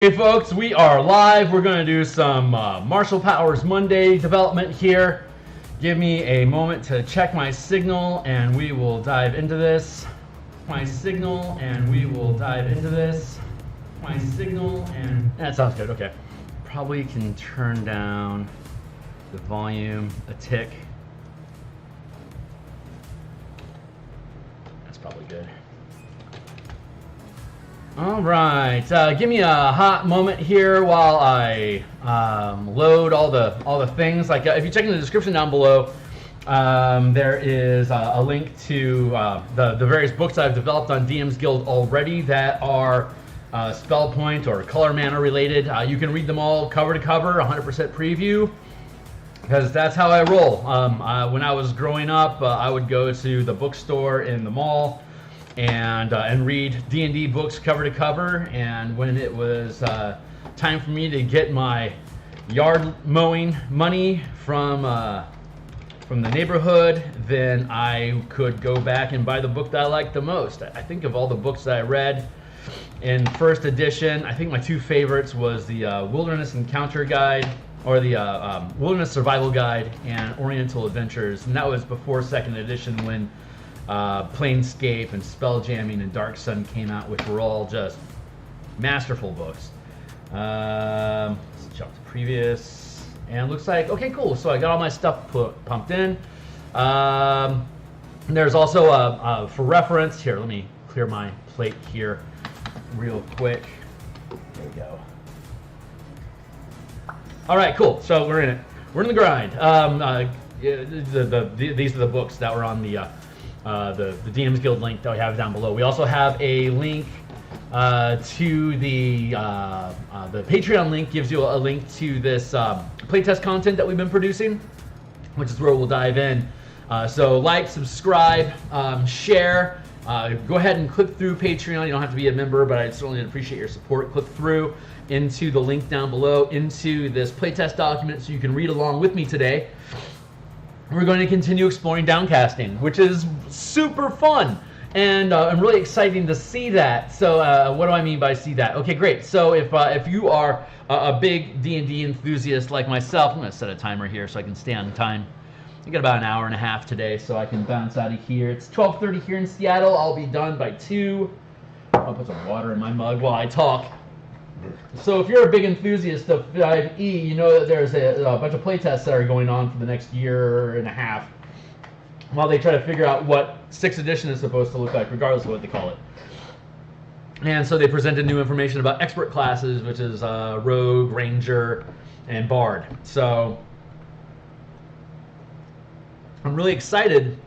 Hey folks, we are live. We're going to do some Martial Powers Monday development here. Give me a moment to check my signal and we will dive into this. That sounds good. Okay. Probably can turn down the volume a tick. That's probably good. All right, give me a hot moment here while I load all the things. Like if you check in the description down below, there is a link to the various books I've developed on DMsGuild already that are spell point or color mana related. You can read them all cover to cover, 100% preview, because that's how I roll. When I was growing up, I would go to the bookstore in the mall and read D&D books cover to cover, and when it was time for me to get my yard mowing money from the neighborhood, then I could go back and buy the book that I liked the most. I think of all the books that I read in first edition, I think my two favorites was the Wilderness Encounter Guide, or the Wilderness Survival Guide, and Oriental Adventures, and that was before second edition when Planescape and Spelljamming and Dark Sun came out, which were all just masterful books. Let's jump to previous, and it looks like, okay, cool. So I got all my stuff pumped in. There's also, for reference, here, let me clear my plate here real quick. There we go. All right, cool. So we're in it. We're in the grind. These are the books that were on the DMsGuild link that we have down below. We also have a link to the Patreon link. Gives you a link to this playtest content that we've been producing, which is where we'll dive in. So like, subscribe, share. Go ahead and click through Patreon. You don't have to be a member, but I certainly appreciate your support. Click through into the link down below into this playtest document so you can read along with me today. We're going to continue exploring Downcasting, which is super fun, and really exciting to see that. So what do I mean by see that? Okay, great. So if you are a big D&D enthusiast like myself, I'm going to set a timer here so I can stay on time. I got about an hour and a half today, so I can bounce out of here. It's 12:30 here in Seattle. I'll be done by 2. I'll put some water in my mug while I talk. So if you're a big enthusiast of 5e, you know that there's a bunch of playtests that are going on for the next year and a half while they try to figure out what 6th edition is supposed to look like, regardless of what they call it. And so they presented new information about expert classes, which is Rogue, Ranger, and Bard. So I'm really excited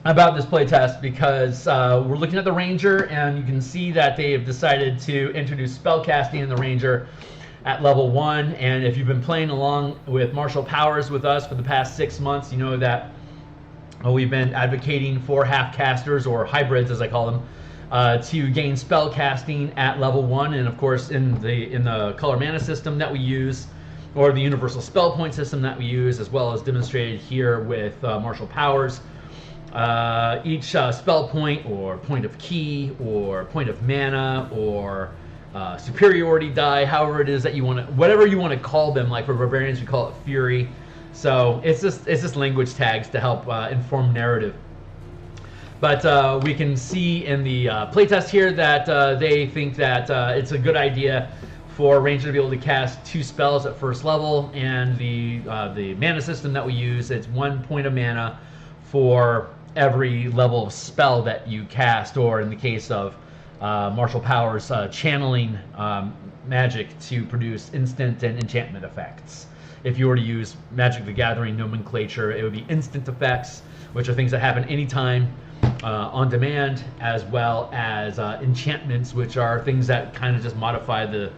about this playtest because we're looking at the Ranger, and you can see that they have decided to introduce spellcasting in the Ranger at level 1. And if you've been playing along with Martial Powers with us for the past 6 months, you know that we've been advocating for half-casters, or hybrids as I call them, to gain spellcasting at level 1. And of course in the color mana system that we use, or the universal spell point system that we use, as well as demonstrated here with Martial Powers, each spell point or point of key or point of mana or superiority die, however it is that you want to, whatever you want to call them. Like for barbarians we call it fury. So it's just language tags to help inform narrative. But we can see in the playtest here that they think that it's a good idea for Ranger to be able to cast 2 spells at first level, and the mana system that we use, it's 1 point of mana for every level of spell that you cast, or in the case of Martial Powers, channeling magic to produce instant and enchantment effects. If you were to use Magic the Gathering nomenclature, it would be instant effects, which are things that happen anytime on demand, as well as enchantments, which are things that kind of just modify the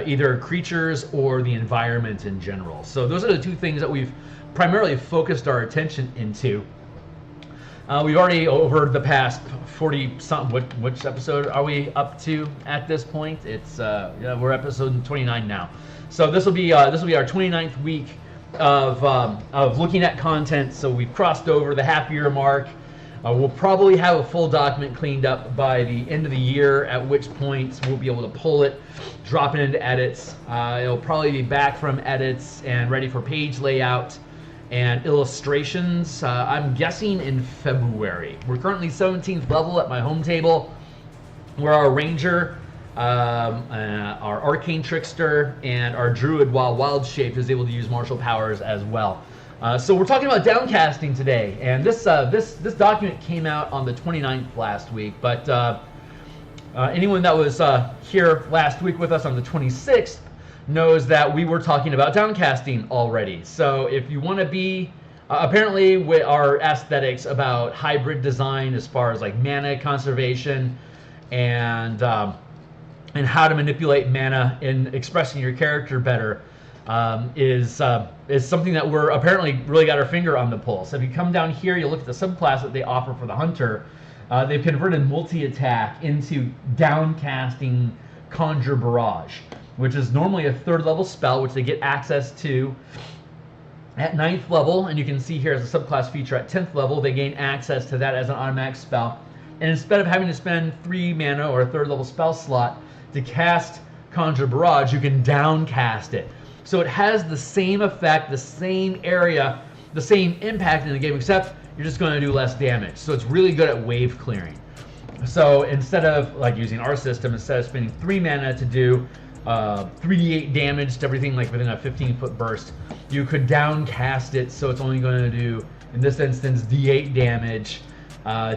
either creatures or the environment in general. So those are the 2 things that we've primarily focused our attention into. We've already, over the past 40-something, which episode are we up to at this point? It's yeah, we're episode 29 now. So this will be our 29th week of looking at content. So we've crossed over the half-year mark. We'll probably have a full document cleaned up by the end of the year, at which point we'll be able to pull it, drop it into edits. It'll probably be back from edits and ready for page layout and illustrations, I'm guessing in February. We're currently 17th level at my home table, where our Ranger, our Arcane Trickster, and our Druid, while wild shaped, is able to use martial powers as well. So we're talking about downcasting today, and this document came out on the 29th last week, but anyone that was here last week with us on the 26th knows that we were talking about downcasting already. So if you want to be, apparently with our aesthetics about hybrid design as far as like mana conservation and how to manipulate mana in expressing your character better, is something that we're apparently really got our finger on the pulse. If you come down here, you look at the subclass that they offer for the Hunter. They've converted multi-attack into Downcasting Conjure Barrage, which is normally a 3rd level spell, which they get access to at 9th level. And you can see here as a subclass feature at 10th level, they gain access to that as an automatic spell. And instead of having to spend 3 mana or a 3rd level spell slot to cast Conjure Barrage, you can downcast it. So it has the same effect, the same area, the same impact in the game, except you're just going to do less damage. So it's really good at wave clearing. So instead of like using our system, instead of spending 3 mana to do 3d8 damage to everything like within a 15-foot burst, you could downcast it so it's only going to do, in this instance, d8 damage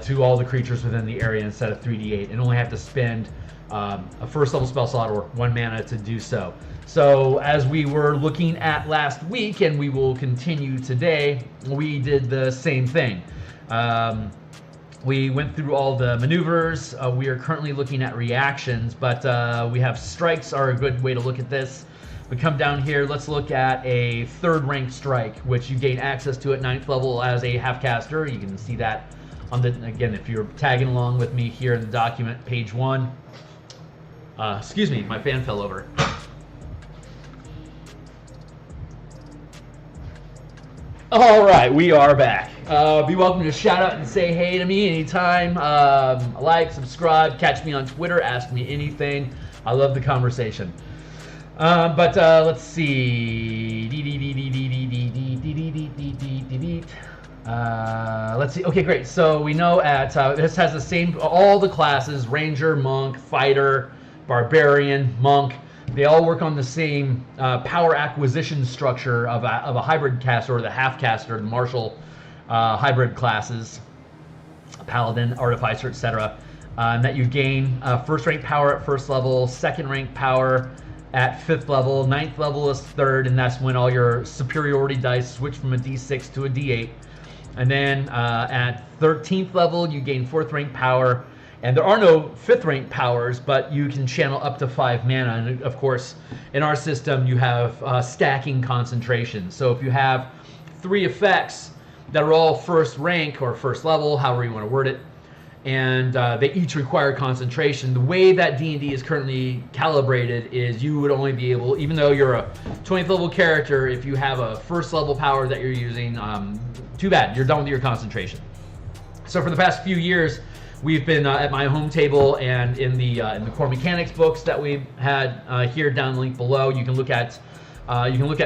to all the creatures within the area instead of 3d8, and only have to spend a 1st level spell slot or 1 mana to do so. So as we were looking at last week, and we will continue today, we did the same thing. We went through all the maneuvers. We are currently looking at reactions, but we have strikes are a good way to look at this. We come down here, let's look at a 3rd rank strike, which you gain access to at 9th level as a half caster. You can see that on the, again, if you're tagging along with me here in the document, page 1. Excuse me, my fan fell over. All right, we are back. Be welcome to shout out and say hey to me anytime. Like, subscribe, catch me on Twitter, ask me anything. I love the conversation. But let's see. Let's see. Okay, great. So we know at this has the same, all the classes: Ranger, Monk, Fighter, Barbarian, Monk. They all work on the same power acquisition structure of a hybrid caster, or the half caster, the martial hybrid classes, Paladin, Artificer, etc. That you gain 1st rank power at 1st level, 2nd rank power at 5th level, 9th level is 3rd, and that's when all your superiority dice switch from a d6 to a d8. And then at 13th level, you gain 4th rank power. And there are no 5th rank powers, but you can channel up to 5 mana. And of course, in our system, you have stacking concentration. So if you have 3 effects that are all 1st rank or 1st level, however you want to word it, and they each require concentration, the way that D&D is currently calibrated is you would only be able, even though you're a 20th level character, if you have a 1st level power that you're using, too bad, you're done with your concentration. So for the past few years, we've been at my home table and in the core mechanics books that we've had here down the link below. You can look at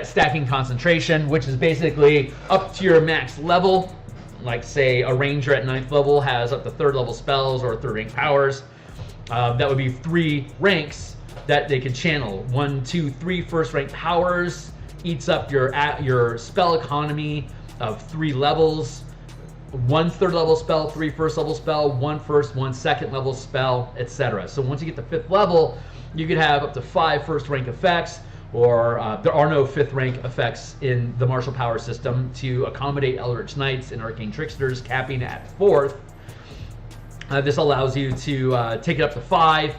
stacking concentration, which is basically up to your max level. Like say a Ranger at 9th level has up to 3rd level spells or 3rd rank powers. That would be 3 ranks that they could channel. 1, 2, 3 1st rank powers eats up your spell economy of 3 levels. 1 3rd level spell, 3 1st level spell, 1 1st, 1 2nd level spell, etc. So once you get to 5th level, you could have up to 5 1st rank effects, or there are no 5th rank effects in the martial power system to accommodate Eldritch Knights and Arcane Tricksters, capping at 4th. This allows you to take it up to 5,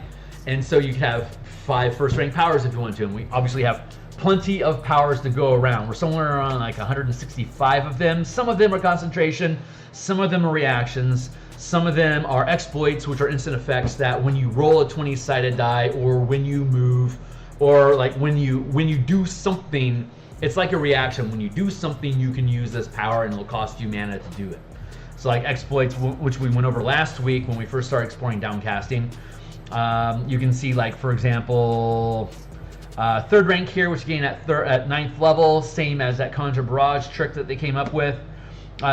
and so you can have 5 1st rank powers if you want to. And we obviously have plenty of powers to go around. We're somewhere around like 165 of them. Some of them are concentration, some of them are reactions, some of them are exploits, which are instant effects that when you roll a 20-sided die, or when you move, or like when you do something, it's like a reaction. When you do something, you can use this power and it'll cost you mana to do it. So like exploits, which we went over last week when we first started exploring downcasting. You can see, like, for example, third rank here, which you gain at 9th level, same as that Conjure Barrage trick that they came up with.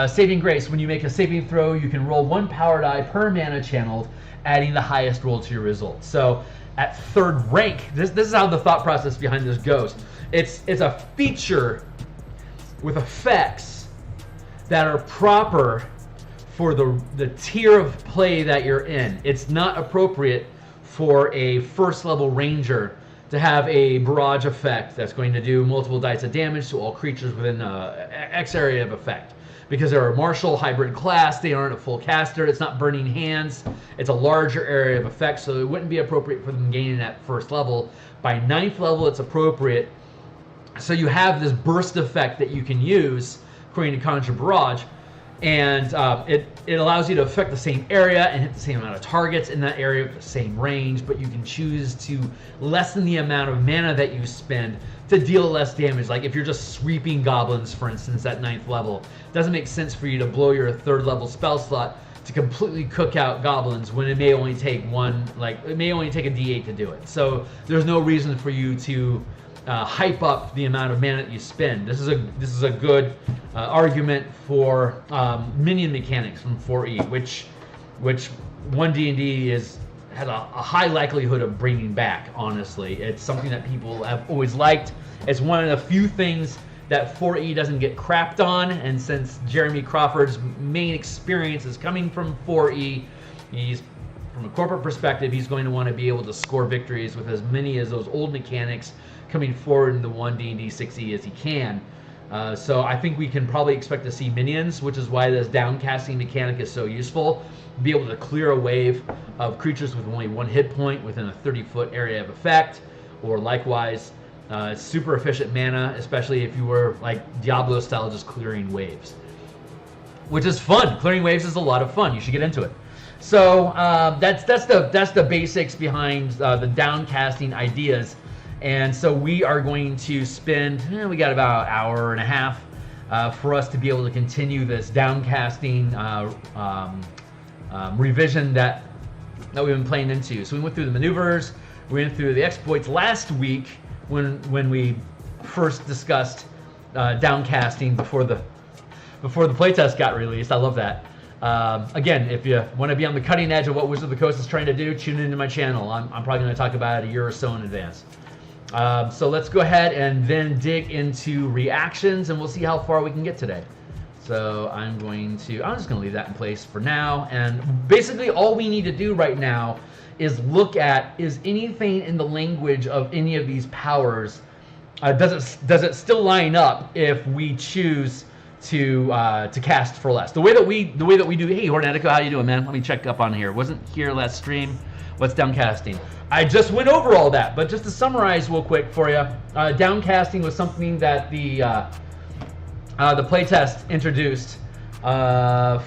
Saving Grace, when you make a saving throw, you can roll 1 power die per mana channeled, adding the highest roll to your result. So at 3rd rank, this is how the thought process behind this goes. It's a feature with effects that are proper for the tier of play that you're in. It's not appropriate for a 1st level ranger to have a barrage effect that's going to do multiple dice of damage to all creatures within X area of effect. Because they're a martial hybrid class, they aren't a full caster, it's not burning hands, it's a larger area of effect, so it wouldn't be appropriate for them gaining at 1st level. By 9th level, it's appropriate. So you have this burst effect that you can use according to Conjure Barrage, and it allows you to affect the same area and hit the same amount of targets in that area with the same range, but you can choose to lessen the amount of mana that you spend to deal less damage. Like if you're just sweeping goblins, for instance, at 9th level, it doesn't make sense for you to blow your 3rd level spell slot to completely cook out goblins when it may only take a D8 to do it. So there's no reason for you to hype up the amount of mana that you spend. This is a good argument for minion mechanics from 4E, which 1D&D has a high likelihood of bringing back. Honestly, it's something that people have always liked. It's one of the few things that 4E doesn't get crapped on, and since Jeremy Crawford's main experience is coming from 4E, he's, from a corporate perspective, he's going to want to be able to score victories with as many of those old mechanics coming forward in the 1D&D 6E as he can. So I think we can probably expect to see minions, which is why this downcasting mechanic is so useful. Be able to clear a wave of creatures with only 1 hit point within a 30-foot area of effect, or likewise, super efficient mana, especially if you were like Diablo style, just clearing waves, which is fun. Clearing waves is a lot of fun. You should get into it. So that's the basics behind the downcasting ideas. And so we are going to spend, we got about an hour and a half for us to be able to continue this downcasting revision that we've been playing into. So we went through the maneuvers, we went through the exploits last week when we first discussed downcasting before the playtest got released. I love that. Again, if you want to be on the cutting edge of what Wizard of the Coast is trying to do, tune into my channel. I'm probably going to talk about it a year or so in advance. So let's go ahead and then dig into reactions, and we'll see how far we can get today. So I'm just going to leave that in place for now. And basically all we need to do right now is look at, is anything in the language of any of these powers, does it still line up if we choose to cast for less? The way that we do. Hey, Hornetico, how you doing, man? Let me check up on here. Wasn't here last stream. What's downcasting? I just went over all that, but just to summarize real quick for you, downcasting was something that the playtest introduced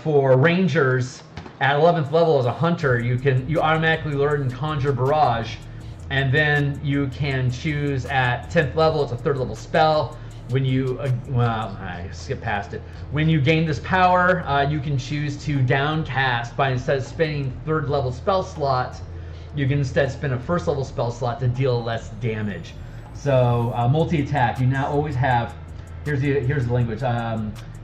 for rangers at 11th level as a hunter. You automatically learn Conjure Barrage, and then you can choose at 10th level. It's a 3rd level spell. When you I skipped past it. When you gain this power, you can choose to downcast by, instead of spending 3rd level spell slots, you can instead spend a 1st level spell slot to deal less damage. So multi-attack, you now always have, here's the language,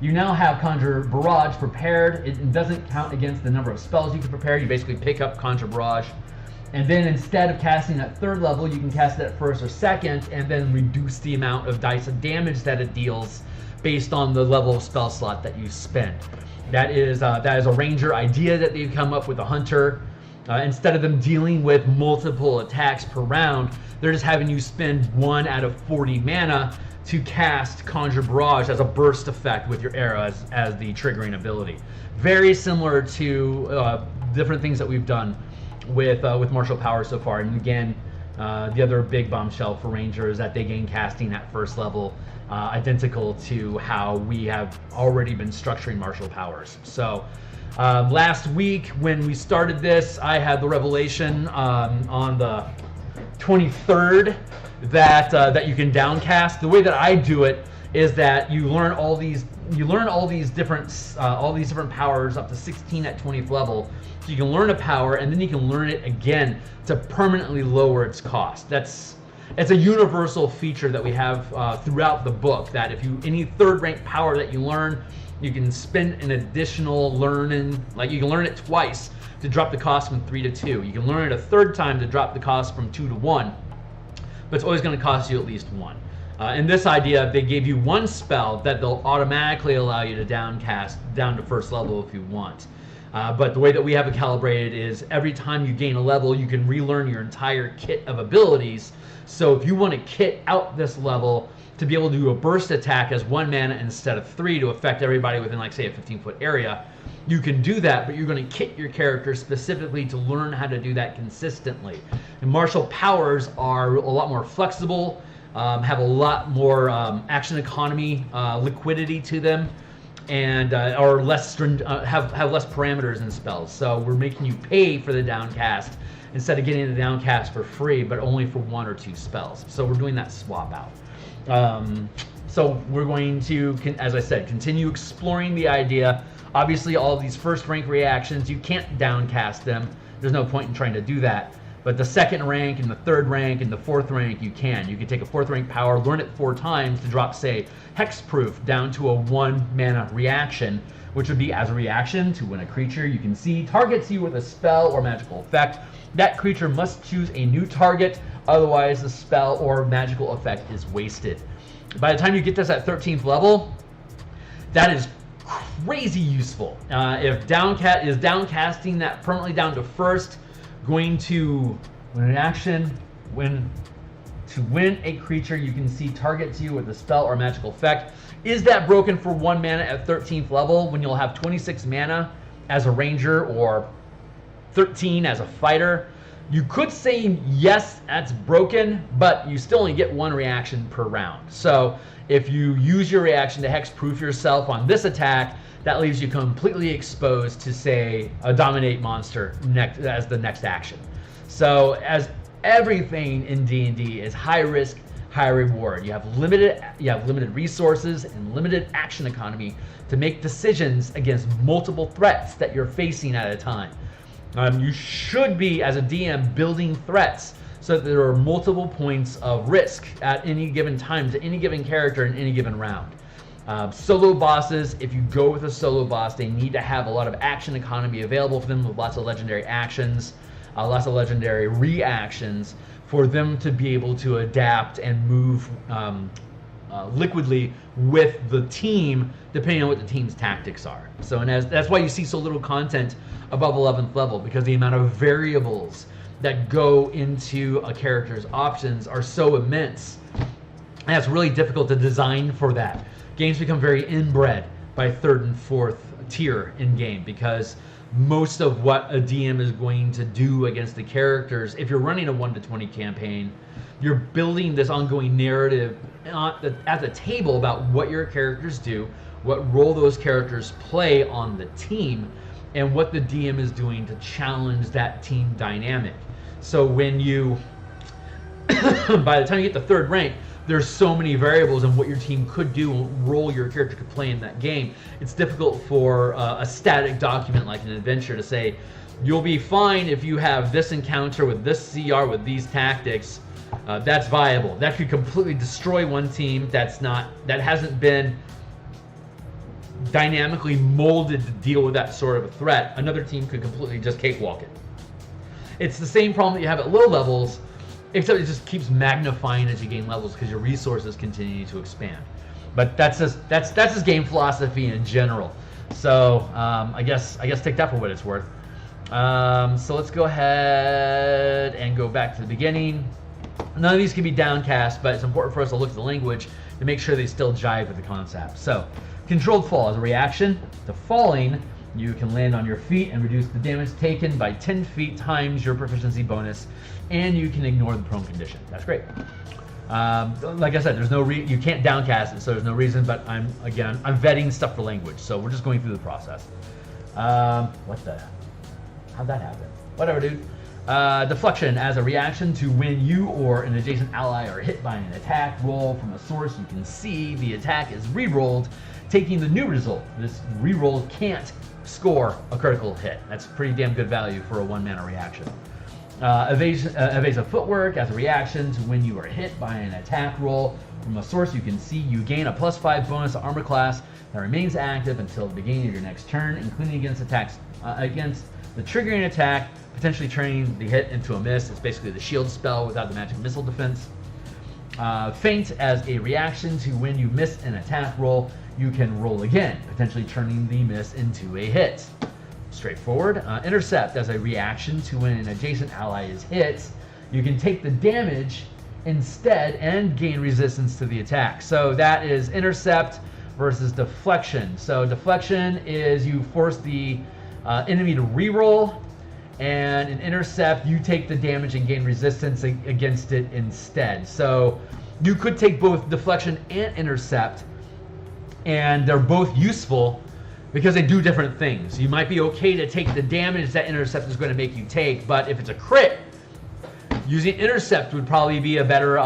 you now have Conjure Barrage prepared. It doesn't count against the number of spells you can prepare. You basically pick up Conjure Barrage, and then instead of casting at 3rd level, you can cast it at 1st or 2nd, and then reduce the amount of dice of damage that it deals based on the level of spell slot that you spend. That is a ranger idea that they've come up with a hunter. Instead of them dealing with multiple attacks per round, they're just having you spend 1 out of 40 mana to cast Conjure Barrage as a burst effect with your arrow as the triggering ability. Very similar to different things that we've done with martial power so far. And again, the other big bombshell for Ranger is that they gain casting at 1st level, identical to how we have already been structuring martial powers. So last week when we started this, I had the revelation on the 23rd that you can downcast. The way that I do it is that you learn all these you learn all these different powers up to 16 at 20th level. So you can learn a power, and then you can learn it again to permanently lower its cost. It's a universal feature that we have throughout the book, that if any third rank power that you learn, you can spend an additional learning, like you can learn it twice to drop the cost from 3 to 2. You can learn it a third time to drop the cost from 2 to 1, but it's always going to cost you at least 1. In this idea, they gave you one spell that they'll automatically allow you to downcast down to first level if you want. But the way that we have it calibrated is every time you gain a level, you can relearn your entire kit of abilities. So if you want to kit out this level to be able to do a burst attack as 1 mana instead of 3 to affect everybody within, like, say, a 15-foot area, you can do that, but you're going to kit your character specifically to learn how to do that consistently. And martial powers are a lot more flexible, have a lot more action economy, liquidity to them, and are less have less parameters in spells. So we're making you pay for the downcast instead of getting the downcast for free, but only for 1 or 2 spells. So we're doing that swap out. So we're going to, as I said, continue exploring the idea. Obviously, all of these first rank reactions, you can't downcast them. There's no point in trying to do that. But the second rank and the third rank and the fourth rank, you can. You can take a 4th rank power, learn it 4 times to drop, say, Hexproof down to a 1 mana reaction, which would be as a reaction to when a creature you can see targets you with a spell or magical effect. That creature must choose a new target, otherwise the spell or magical effect is wasted. By the time you get this at 13th level, that is crazy useful. If downcasting that permanently down to first, going to, when an action, when a creature you can see targets you with a spell or magical effect, is that broken for 1 mana at 13th level when you'll have 26 mana as a ranger or 13 as a fighter? You could say yes, that's broken, but you still only get 1 reaction per round. So if you use your reaction to hexproof yourself on this attack, that leaves you completely exposed to, say, a dominate monster as the next action. So as everything in D&D is high risk, high reward. You have limited resources and limited action economy to make decisions against multiple threats that you're facing at a time. You should be, as a DM, building threats so that there are multiple points of risk at any given time to any given character in any given round. Solo bosses, if you go with a solo boss, they need to have a lot of action economy available for them with lots of legendary actions, lots of legendary reactions for them to be able to adapt and move liquidly with the team, depending on what the team's tactics are. So, and that's why you see so little content above 11th level, because the amount of variables that go into a character's options are so immense, and it's really difficult to design for that. Games become very inbred by 3rd and 4th tier in game, because most of what a DM is going to do against the characters, if you're running a 1 to 20 campaign, you're building this ongoing narrative at the table about what your characters do, what role those characters play on the team, and what the DM is doing to challenge that team dynamic. So when you, by the time you get to 3rd rank, there's so many variables in what your team could do, role your character could play in that game. It's difficult for a static document like an adventure to say, you'll be fine if you have this encounter with this CR with these tactics. That's viable. That could completely destroy one team that hasn't been dynamically molded to deal with that sort of a threat. Another team could completely just cakewalk it. It's the same problem that you have at low levels, except it just keeps magnifying as you gain levels because your resources continue to expand. But that's just game philosophy in general. So I guess take that for what it's worth. So let's go ahead and go back to the beginning. None of these can be downcast, but it's important for us to look at the language to make sure they still jive with the concept. So, controlled fall. As a reaction to falling, you can land on your feet and reduce the damage taken by 10 feet times your proficiency bonus, and you can ignore the prone condition. That's great. Like I said, there's no you can't downcast it, so there's no reason. But I'm vetting stuff for language, so we're just going through the process. How'd that happen? Whatever, dude. Deflection, as a reaction to when you or an adjacent ally are hit by an attack roll from a source you can see, the attack is re-rolled, taking the new result. This re-roll can't score a critical hit. That's pretty damn good value for a 1-mana reaction. Evasive footwork, as a reaction to when you are hit by an attack roll from a source you can see, you gain a +5 bonus to armor class that remains active until the beginning of your next turn, including against attacks against the triggering attack, potentially turning the hit into a miss. It's basically the shield spell without the magic missile defense. Feint, as a reaction to when you miss an attack roll, you can roll again, potentially turning the miss into a hit. Straightforward. Intercept, as a reaction to when an adjacent ally is hit, you can take the damage instead and gain resistance to the attack. So that is intercept versus deflection. So deflection is you force the enemy to reroll, and in intercept you take the damage and gain resistance against it instead. So you could take both deflection and intercept, and they're both useful because they do different things. You might be okay to take the damage that intercept is going to make you take, but if it's a crit, using intercept would probably be a better,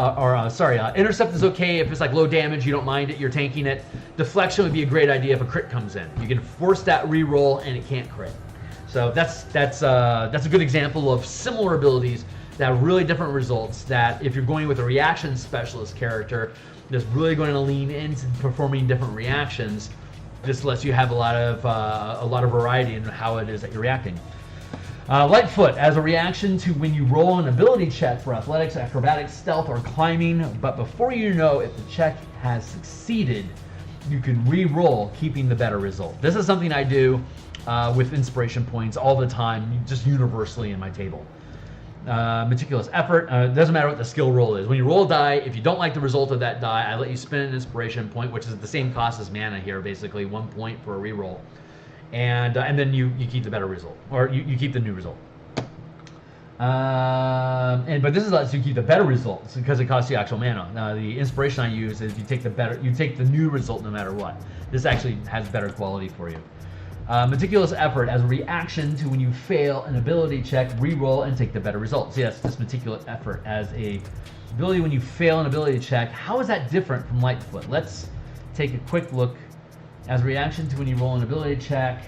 intercept is okay if it's like low damage, you don't mind it, you're tanking it. Deflection would be a great idea if a crit comes in. You can force that reroll and it can't crit. So that's a good example of similar abilities that have really different results, that if you're going with a reaction specialist character that's really going to lean into performing different reactions, this lets you have a lot of variety in how it is that you're reacting. Lightfoot, as a reaction to when you roll an ability check for athletics, acrobatics, stealth, or climbing, but before you know if the check has succeeded, you can re-roll, keeping the better result. This is something I do with inspiration points all the time, just universally in my table. Meticulous effort, doesn't matter what the skill roll is. When you roll a die, if you don't like the result of that die, I let you spend an inspiration point, which is the same cost as mana here, basically 1 point for a reroll. And then you keep the better result, or you keep the new result. But this is lets you keep the better results because it costs you actual mana. The inspiration I use is you take the new result no matter what. This actually has better quality for you. Meticulous effort, as a reaction to when you fail an ability check, re-roll and take the better results. Yes, this meticulous effort as a ability when you fail an ability check. How is that different from Lightfoot? Let's take a quick look. As a reaction to when you roll an ability check,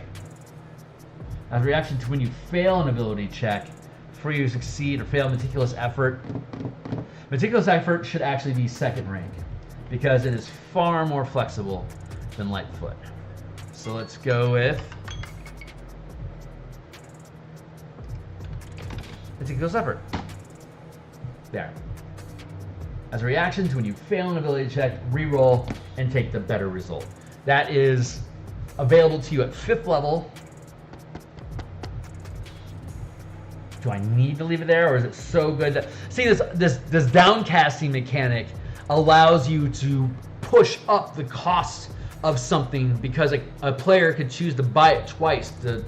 as a reaction to when you fail an ability check, before you succeed or fail meticulous effort. Meticulous effort should actually be second rank because it is far more flexible than Lightfoot. So let's go with meticulous effort. There. As a reaction to when you fail an ability check, re-roll and take the better result. That is available to you at 5th level. Do I need to leave it there, or is it so good that... See, this downcasting mechanic allows you to push up the cost of something because a player could choose to buy it twice, to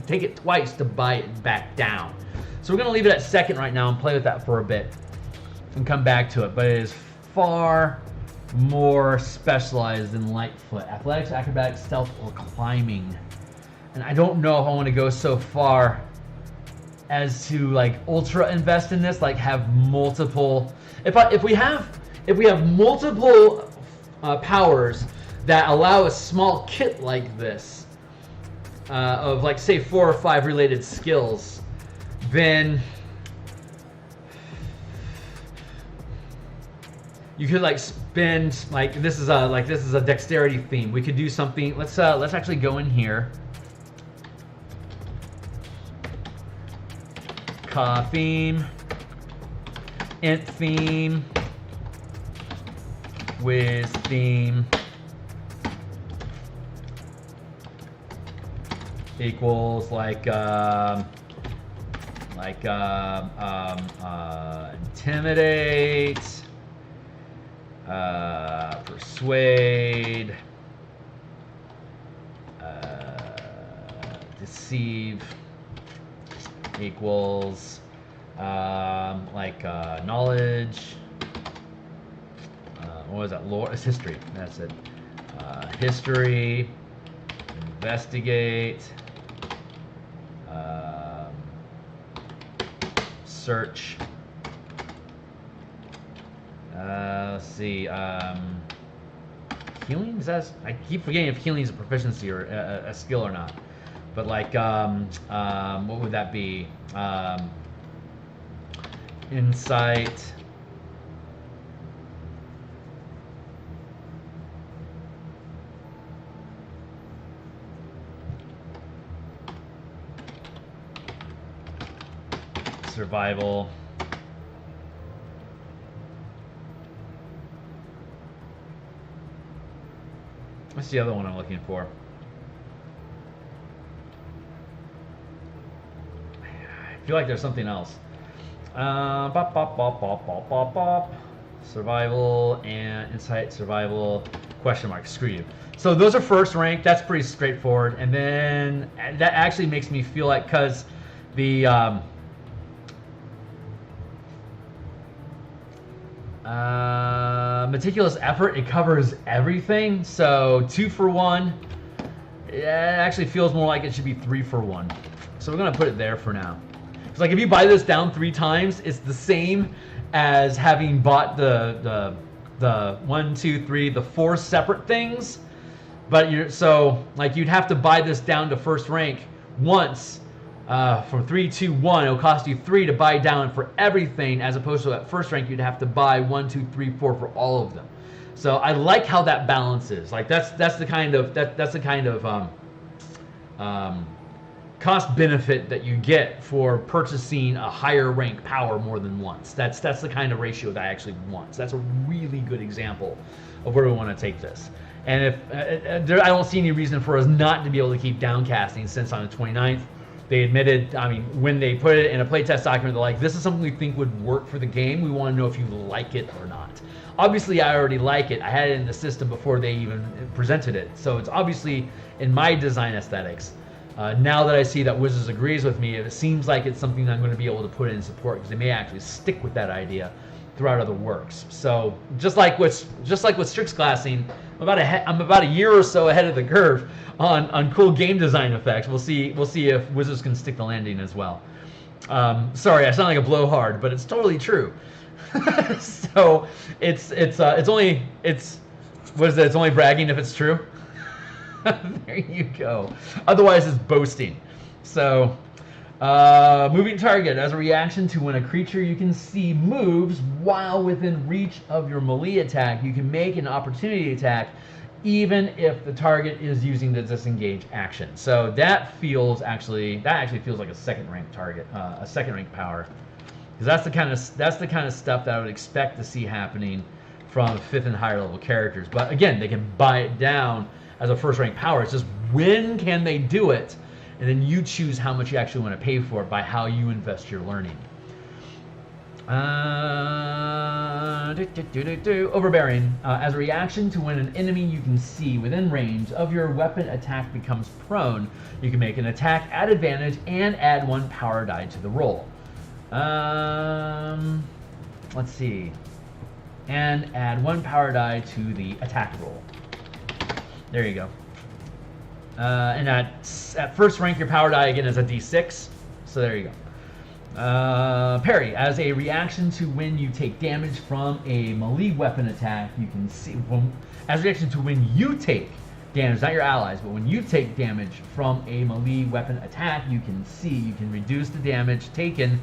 take it twice to buy it back down. So we're going to leave it at 2nd right now and play with that for a bit and come back to it. But it is far more specialized than Lightfoot. Athletics, acrobatics, stealth, or climbing. And I don't know if I want to go so far as to like ultra invest in this, like have multiple. If we have multiple powers that allow a small kit like this of like say 4 or 5 related skills, then you could like spend like this is a dexterity theme. We could do something. Let's actually go in here. Theme, int theme, whiz theme equals intimidate, persuade, deceive equals knowledge. What was that? Lore? It's history. That's it. History. Investigate. search. Let's see. Healing? I keep forgetting if healing is a proficiency or a skill or not. But like, what would that be? Insight. Survival. What's the other one I'm looking for? I feel like there's something else. Survival and insight, survival, question mark, screw you. So those are first rank, that's pretty straightforward. And then that actually makes me feel like, because the meticulous effort, it covers everything. So 2 for 1, it actually feels more like it should be 3 for 1. So we're gonna put it there for now. It's like if you buy this down 3 times, it's the same as having bought the 1, 2, 3, the 4 separate things. But you'd have to buy this down to first rank once. From 3, 2, 1, it'll cost you 3 to buy down for everything, as opposed to at first rank you'd have to buy 1, 2, 3, 4 for all of them. So I like how that balances. Like that's the kind of cost benefit that you get for purchasing a higher rank power more than once. That's the kind of ratio that I actually want. So that's a really good example of where we want to take this. And if I don't see any reason for us not to be able to keep downcasting, since on the 29th. They admitted, I mean, when they put it in a playtest document, they're like, this is something we think would work for the game. We want to know if you like it or not. Obviously, I already like it. I had it in the system before they even presented it. So it's obviously in my design aesthetics. Now that I see that Wizards agrees with me, it seems like it's something I'm going to be able to put in support, because they may actually stick with that idea throughout other works. So just like with Strix classing, I'm about a year or so ahead of the curve on cool game design effects. We'll see if Wizards can stick the landing as well. Sorry, I sound like a blowhard, but it's totally true. So it's only bragging if it's true. There you go. Otherwise, it's boasting. So, moving target. As a reaction to when a creature you can see moves while within reach of your melee attack, you can make an opportunity attack even if the target is using the disengage action. So that actually feels like a second rank target, a second rank power, because that's the kind of stuff that I would expect to see happening from 5th and higher level characters. But again, they can buy it down as a first rank power. It's just when can they do it, and then you choose how much you actually want to pay for it by how you invest your learning. Overbearing. As a reaction to when an enemy you can see within range of your weapon attack becomes prone, you can make an attack at advantage and add 1 power die to the roll. Let's see. And add 1 power die to the attack roll. There you go. And at first rank, your power die again is a d6. So there you go. Parry. As a reaction to when you take damage from a melee weapon attack, you can see. As a reaction to when you take damage, not your allies, but when you take damage from a melee weapon attack, you can reduce the damage taken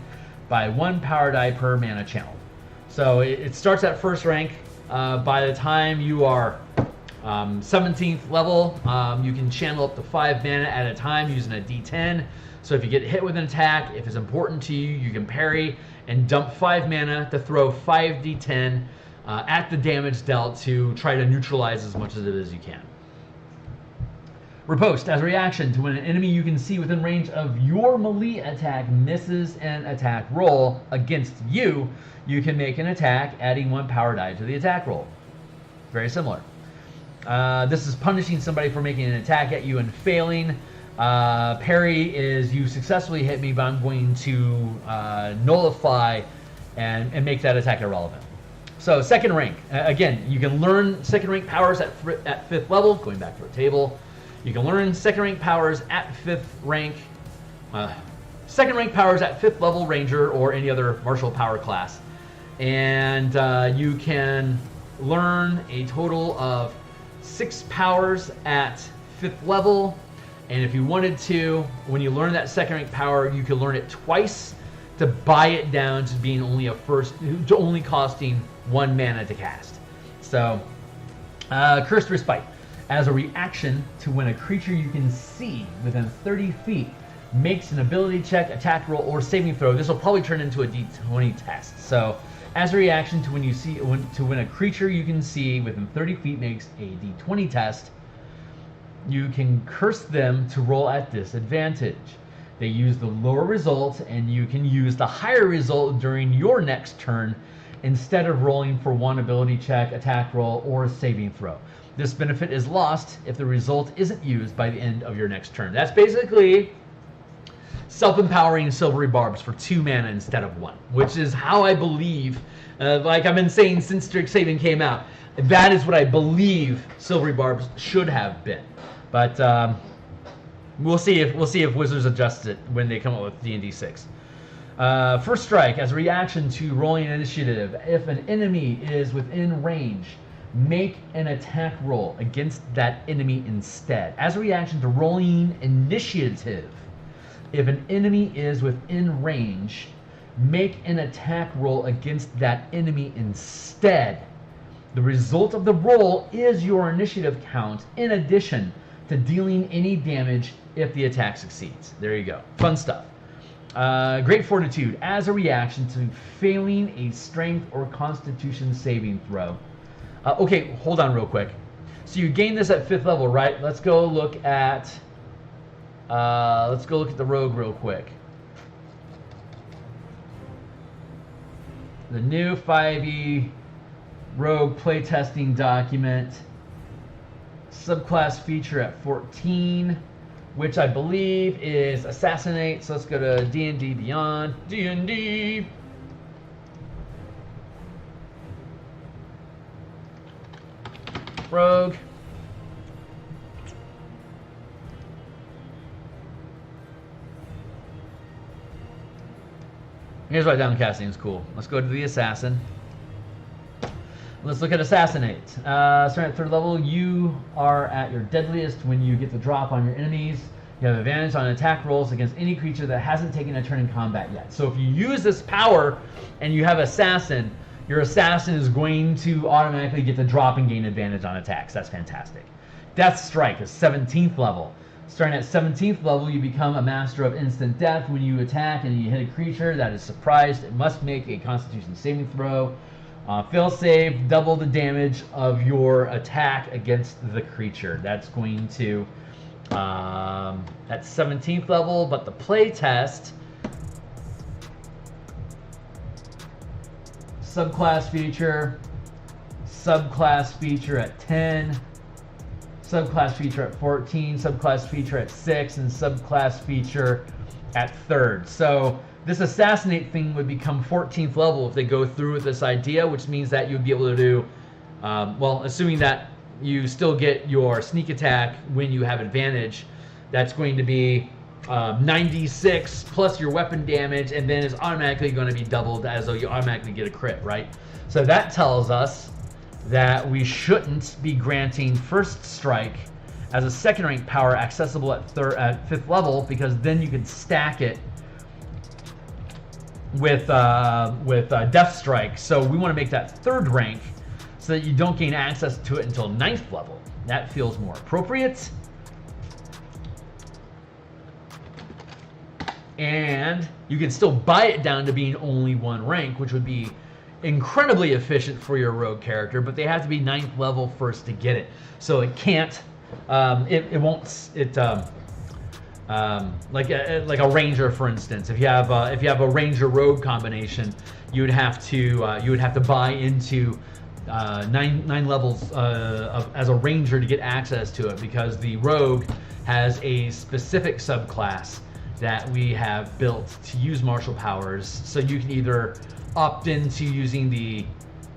by 1 power die per mana channel. So it starts at first rank. By the time you are 17th level, you can channel up to 5 mana at a time using a d10. So if you get hit with an attack, if it's important to you, you can parry and dump 5 mana to throw 5 d10 at the damage dealt to try to neutralize as much of it as you can. Riposte. As a reaction to when an enemy you can see within range of your melee attack misses an attack roll against you, you can make an attack adding 1 power die to the attack roll. Very similar. This is punishing somebody for making an attack at you and failing. Parry is you successfully hit me, but I'm going to nullify and make that attack irrelevant. So second rank. Again, you can learn second rank powers at 5th level, going back to our table. You can learn second rank powers at 5th rank. second rank powers at 5th level ranger or any other martial power class. And you can learn a total of 6 powers at 5th level. And if you wanted to, when you learn that second rank power, you can learn it twice to buy it down to being only costing 1 mana to cast. So, Cursed Respite. As a reaction to when a creature you can see within 30 feet makes an ability check, attack roll, or saving throw, this will probably turn into a D20 test. So, as a reaction to when a creature you can see within 30 feet makes a D20 test, you can curse them to roll at disadvantage. They use the lower result, and you can use the higher result during your next turn instead of rolling for 1 ability check, attack roll, or saving throw. This benefit is lost if the result isn't used by the end of your next turn. That's basically self-empowering Silvery Barbs for 2 mana instead of 1, which is how I believe, like I've been saying since Strixhaven came out, that is what I believe Silvery Barbs should have been. But we'll see if Wizards adjust it when they come up with D&D 6. First strike, as a reaction to rolling initiative, if an enemy is within range, make an attack roll against that enemy instead. As a reaction to rolling initiative, if an enemy is within range, make an attack roll against that enemy instead. The result of the roll is your initiative count in addition to dealing any damage if the attack succeeds. There you go. Fun stuff. Great Fortitude. As a reaction to failing a strength or constitution saving throw. Okay, hold on real quick. So you gain this at 5th level, right? Let's go look at the rogue real quick. The new 5e rogue playtesting document. Subclass feature at 14, which I believe is Assassinate. So let's go to D&D Beyond. D&D. Rogue. Here's why Downcasting is cool. Let's go to the Assassin. Let's look at Assassinate. Starting at 3rd level, you are at your deadliest when you get the drop on your enemies. You have advantage on attack rolls against any creature that hasn't taken a turn in combat yet. So if you use this power and you have Assassin, your Assassin is going to automatically get the drop and gain advantage on attacks. That's fantastic. Death Strike is 17th level. Starting at 17th level, you become a master of instant death. When you attack and you hit a creature that is surprised, it must make a Constitution saving throw. Fail save, double the damage of your attack against the creature. That's going to, at 17th level, but the play test, subclass feature at 10, subclass feature at 14, subclass feature at 6, and subclass feature at 3rd. So this Assassinate thing would become 14th level if they go through with this idea, which means that you'd be able to do, well, assuming that you still get your sneak attack when you have advantage, that's going to be 96 plus your weapon damage, and then it's automatically going to be doubled as though you automatically get a crit, right? So that tells us that we shouldn't be granting First Strike as a second rank power accessible at 5th level, because then you can stack it with Death Strike. So we want to make that 3rd rank so that you don't gain access to it until 9th level. That feels more appropriate. And you can still buy it down to being only 1 rank, which would be incredibly efficient for your rogue character, but they have to be 9th level first to get it. So it can't, it won't, like a ranger, for instance. If you have a ranger rogue combination, you would have to buy into 9 levels as a ranger to get access to it, because the rogue has a specific subclass that we have built to use martial powers. So you can either opt into using the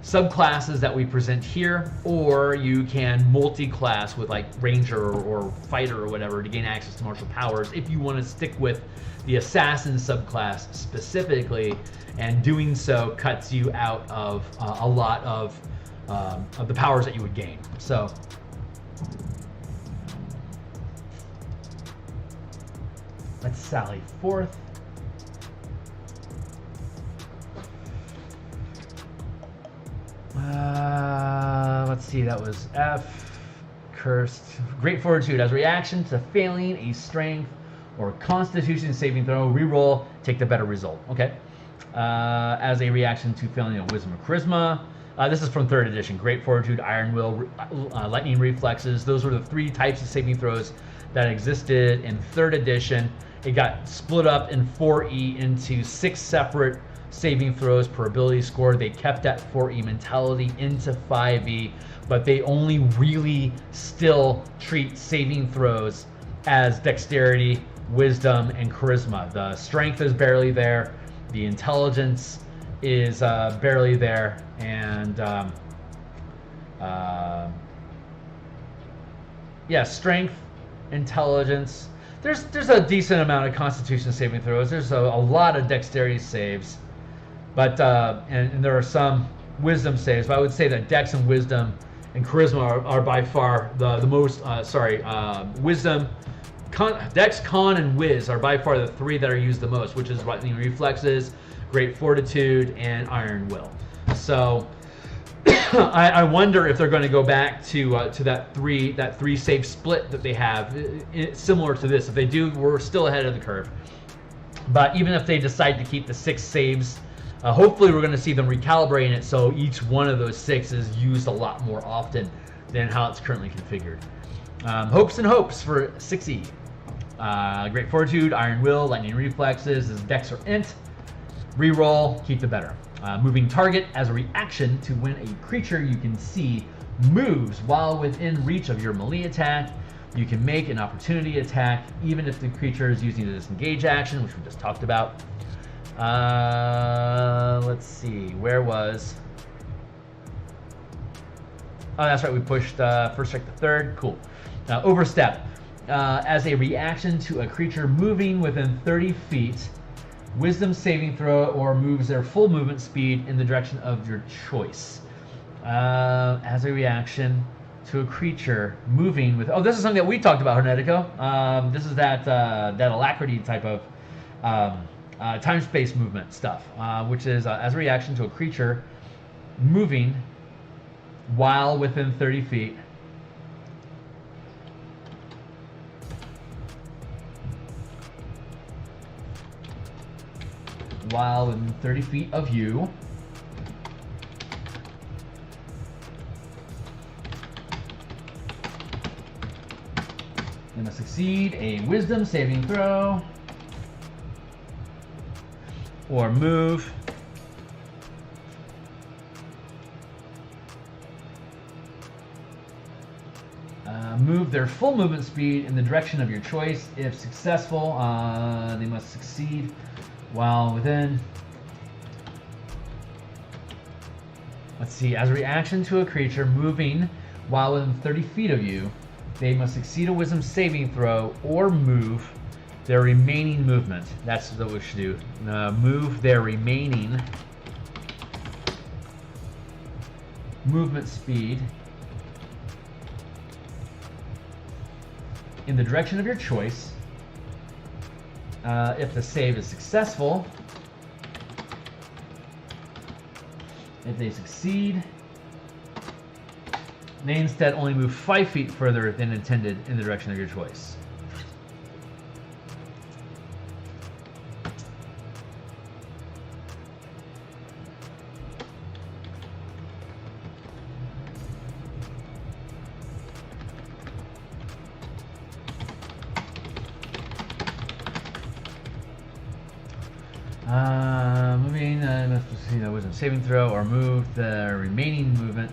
subclasses that we present here, or you can multi-class with like Ranger or Fighter or whatever to gain access to martial powers if you want to stick with the Assassin subclass specifically, and doing so cuts you out of a lot of the powers that you would gain. So let's sally forth. Let's see, that was F. Cursed. Great Fortitude. As a reaction to failing a strength or constitution saving throw, reroll, take the better result. Okay. As a reaction to failing a wisdom or charisma. This is from 3rd edition. Great Fortitude, Iron Will, Lightning Reflexes. Those were the 3 types of saving throws that existed in 3rd edition. It got split up in 4E into 6 separate saving throws per ability score. They kept that 4E mentality into 5E, but they only really still treat saving throws as dexterity, wisdom, and charisma. The strength is barely there, the intelligence is barely there, and yeah, strength, intelligence. There's a decent amount of constitution saving throws. There's a lot of dexterity saves. But and there are some wisdom saves, but I would say that dex and wisdom and charisma are by far the most. Wisdom, dex, con, and wiz are by far the 3 that are used the most, which is Lightning Reflexes, Great Fortitude, and Iron Will. So I wonder if they're going to go back to that 3 save split that they have, similar to this. If they do, we're still ahead of the curve. But even if they decide to keep the 6 saves. Hopefully we're going to see them recalibrating it so each one of those 6 is used a lot more often than how it's currently configured. Hopes and hopes for 6E. Great Fortitude, Iron Will, Lightning Reflexes is Dex or Int. Reroll, keep the better. Moving target as a reaction to when a creature you can see moves while within reach of your melee attack. You can make an opportunity attack even if the creature is using the disengage action, which we just talked about. Let's see, where was... Oh, that's right, we pushed first strike to 3rd. Cool. Overstep. As a reaction to a creature moving within 30 feet, wisdom saving throw, or moves their full movement speed in the direction of your choice. As a reaction to a creature moving with... Oh, this is something that we talked about, Heretico. This is that alacrity type of... time-space movement stuff, which is as a reaction to a creature moving while within 30 feet. While within 30 feet of you. You must succeed a wisdom saving throw. Or move move their full movement speed in the direction of your choice. If successful, they must succeed while within. Let's see, as a reaction to a creature moving while within 30 feet of you, they must succeed a wisdom saving throw or move their remaining movement. That's what we should do. Move their remaining movement speed in the direction of your choice. If the save is successful, if they succeed, they instead only move 5 feet further than intended in the direction of your choice. Moving, must proceed a wisdom saving throw or move the remaining movement,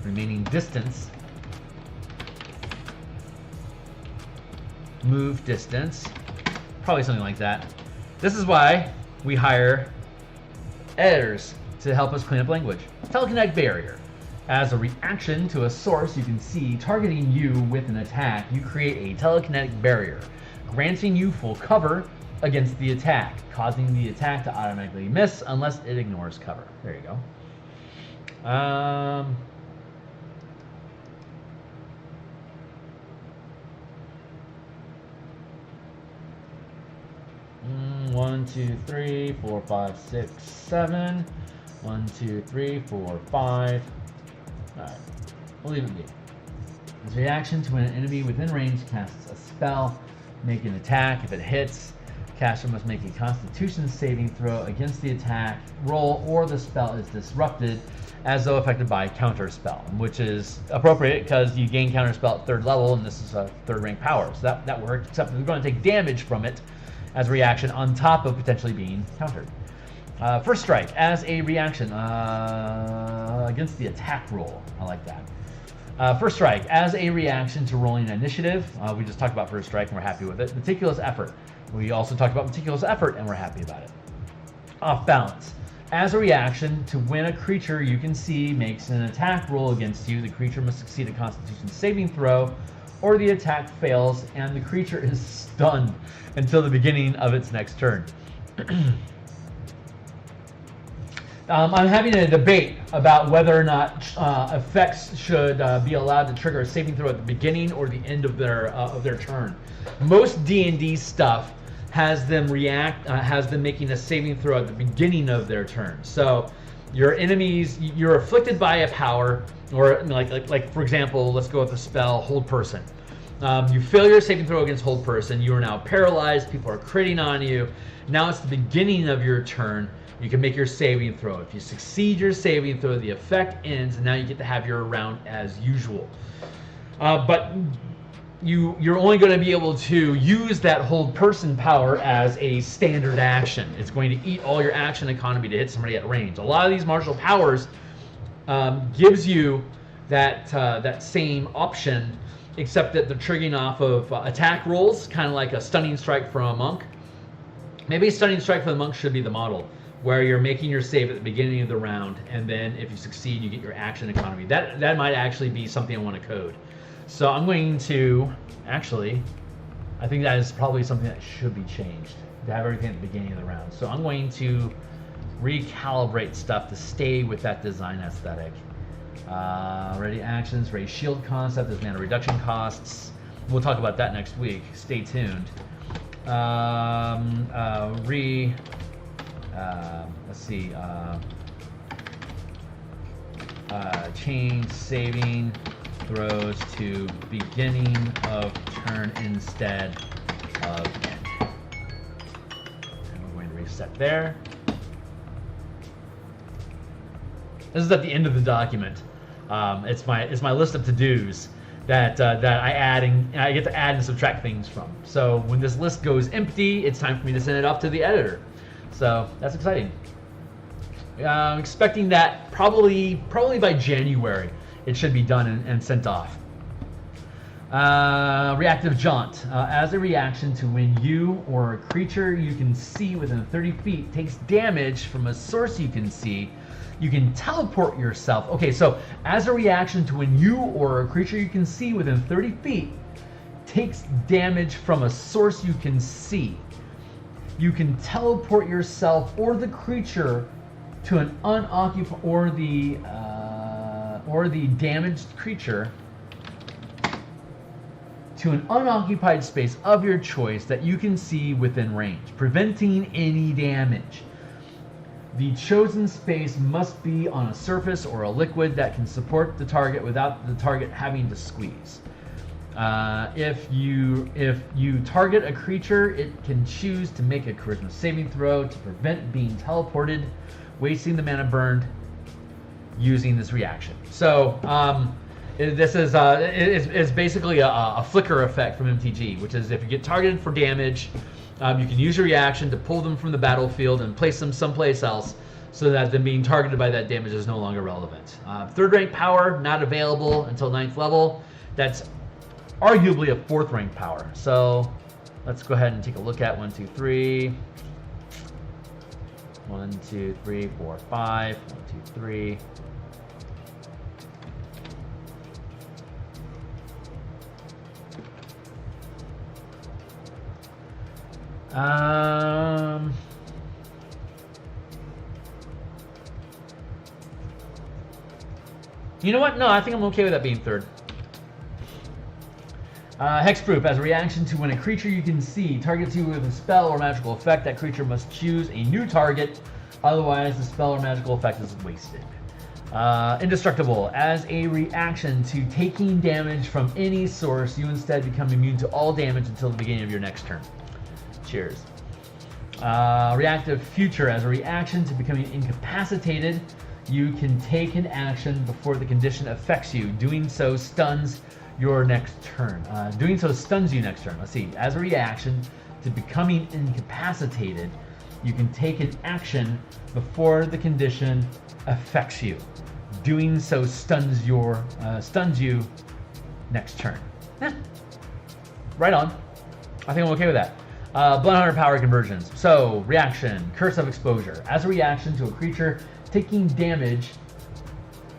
remaining distance, move distance, probably something like that. This is why we hire editors to help us clean up language. Telekinetic barrier. As a reaction to a source you can see targeting you with an attack, you create a telekinetic barrier, granting you full cover against the attack, causing the attack to automatically miss unless it ignores cover. There you go. 1, 2, 3, 4, 5, 6, 7. 1, 2, 3, 4, 5. Alright, we'll leave it be. As a reaction to when an enemy within range casts a spell, make an attack. If it hits, caster must make a Constitution saving throw against the attack roll, or the spell is disrupted as though affected by counter spell, which is appropriate because you gain counter spell at 3rd level, and this is a 3rd rank power, so that works. Except we're going to take damage from it as a reaction on top of potentially being countered. First strike as a reaction against the attack roll. I like that. First strike as a reaction to rolling initiative. We just talked about first strike and we're happy with it. Meticulous effort. We also talked about meticulous effort and we're happy about it. Off balance. As a reaction to when a creature you can see makes an attack roll against you, the creature must succeed a Constitution saving throw, or the attack fails and the creature is stunned until the beginning of its next turn. I'm having a debate about whether or not effects should be allowed to trigger a saving throw at the beginning or the end of their turn. Most D&D stuff has them making a saving throw at the beginning of their turn. So your enemies, you're afflicted by a power, or like for example, let's go with the spell Hold Person. You fail your saving throw against Hold Person. You are now paralyzed. People are critting on you. Now it's the beginning of your turn. You can make your saving throw. If you succeed your saving throw, the effect ends, and now you get to have your round as usual. But you're only going to be able to use that Hold Person power as a standard action. It's going to eat all your action economy to hit somebody at range. A lot of these martial powers gives you that same option, except that they're triggering off of attack rolls, kind of like a stunning strike from a monk. Maybe a stunning strike for the monk should be the model, where you're making your save at the beginning of the round, and then if you succeed, you get your action economy. That might actually be something I want to code. So I'm going to, actually, I think that is probably something that should be changed, to have everything at the beginning of the round. So I'm going to recalibrate stuff to stay with that design aesthetic. Ready actions, ready shield concept, there's mana reduction costs. We'll talk about that next week. Stay tuned. Let's see. Change saving throws to beginning of turn instead of end. And we're going to reset there. This is at the end of the document. It's my list of to-dos that I add and I get to add and subtract things from. So when this list goes empty, it's time for me to send it off to the editor. So that's exciting. I'm expecting that probably by January it should be done and sent off. Reactive Jaunt. As a reaction to when you or a creature you can see within 30 feet takes damage from a source you can see, you can teleport yourself. Okay, so as a reaction to when you or a creature you can see within 30 feet takes damage from a source you can see, you can teleport yourself or the creature to an unoccupied, or the damaged creature to an unoccupied space of your choice that you can see within range, preventing any damage. The chosen space must be on a surface or a liquid that can support the target without the target having to squeeze. If you target a creature, it can choose to make a charisma saving throw to prevent being teleported, wasting the mana burned using this reaction. So this is it's basically a flicker effect from MTG, which is if you get targeted for damage, you can use your reaction to pull them from the battlefield and place them someplace else so that them being targeted by that damage is no longer relevant. 3rd rank power, not available until 9th level. That's arguably a 4th rank power. So let's go ahead and take a look at 1, 2, 3. 1, 2, 3, 4, 5. 1, 2, 3. You know what? No, I think I'm okay with that being third. Hexproof. As a reaction to when a creature you can see targets you with a spell or magical effect, that creature must choose a new target. Otherwise, the spell or magical effect is wasted. Indestructible. As a reaction to taking damage from any source, you instead become immune to all damage until the beginning of your next turn. Cheers. Reactive Future. As a reaction to becoming incapacitated, you can take an action before the condition affects you. Doing so stuns your next turn. Doing so stuns you next turn. Let's see. As a reaction to becoming incapacitated, you can take an action before the condition affects you. Doing so stuns you next turn. Right on. I think I'm okay with that. Bloodhunter power conversions. So, reaction, Curse of Exposure. As a reaction to a creature taking damage,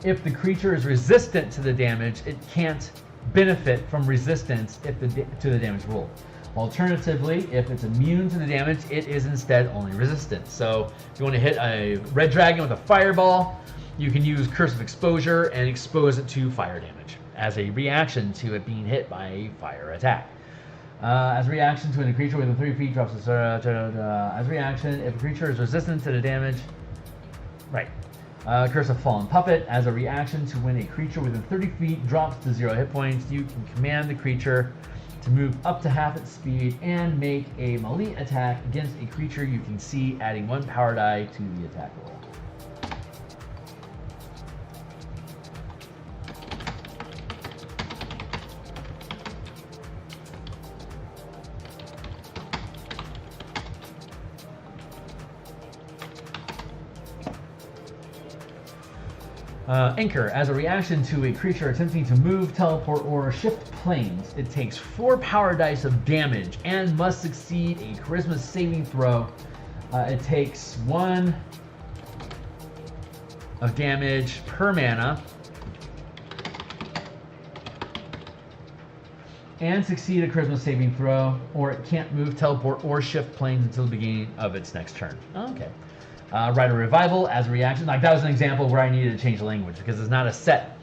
if the creature is resistant to the damage, it can't benefit from resistance to the damage roll. Alternatively, if it's immune to the damage, it is instead only resistant. So, if you want to hit a red dragon with a fireball, you can use Curse of Exposure and expose it to fire damage as a reaction to it being hit by a fire attack. As a reaction to when a creature within 3 feet drops as a reaction, if a creature is resistant to the damage, right. Curse of Fallen Puppet. As a reaction to when a creature within 30 feet drops to 0 hit points, you can command the creature to move up to half its speed and make a melee attack against a creature you can see, adding 1 power die to the attack roll. Anchor. As a reaction to a creature attempting to move, teleport, or shift planes, it takes 4 power dice of damage and must succeed a charisma saving throw. It takes 1 of damage per mana and succeed a charisma saving throw, or it can't move, teleport, or shift planes until the beginning of its next turn. Okay. Rite of Revival. As a reaction, like that was an example where I needed to change the language because it's not a set.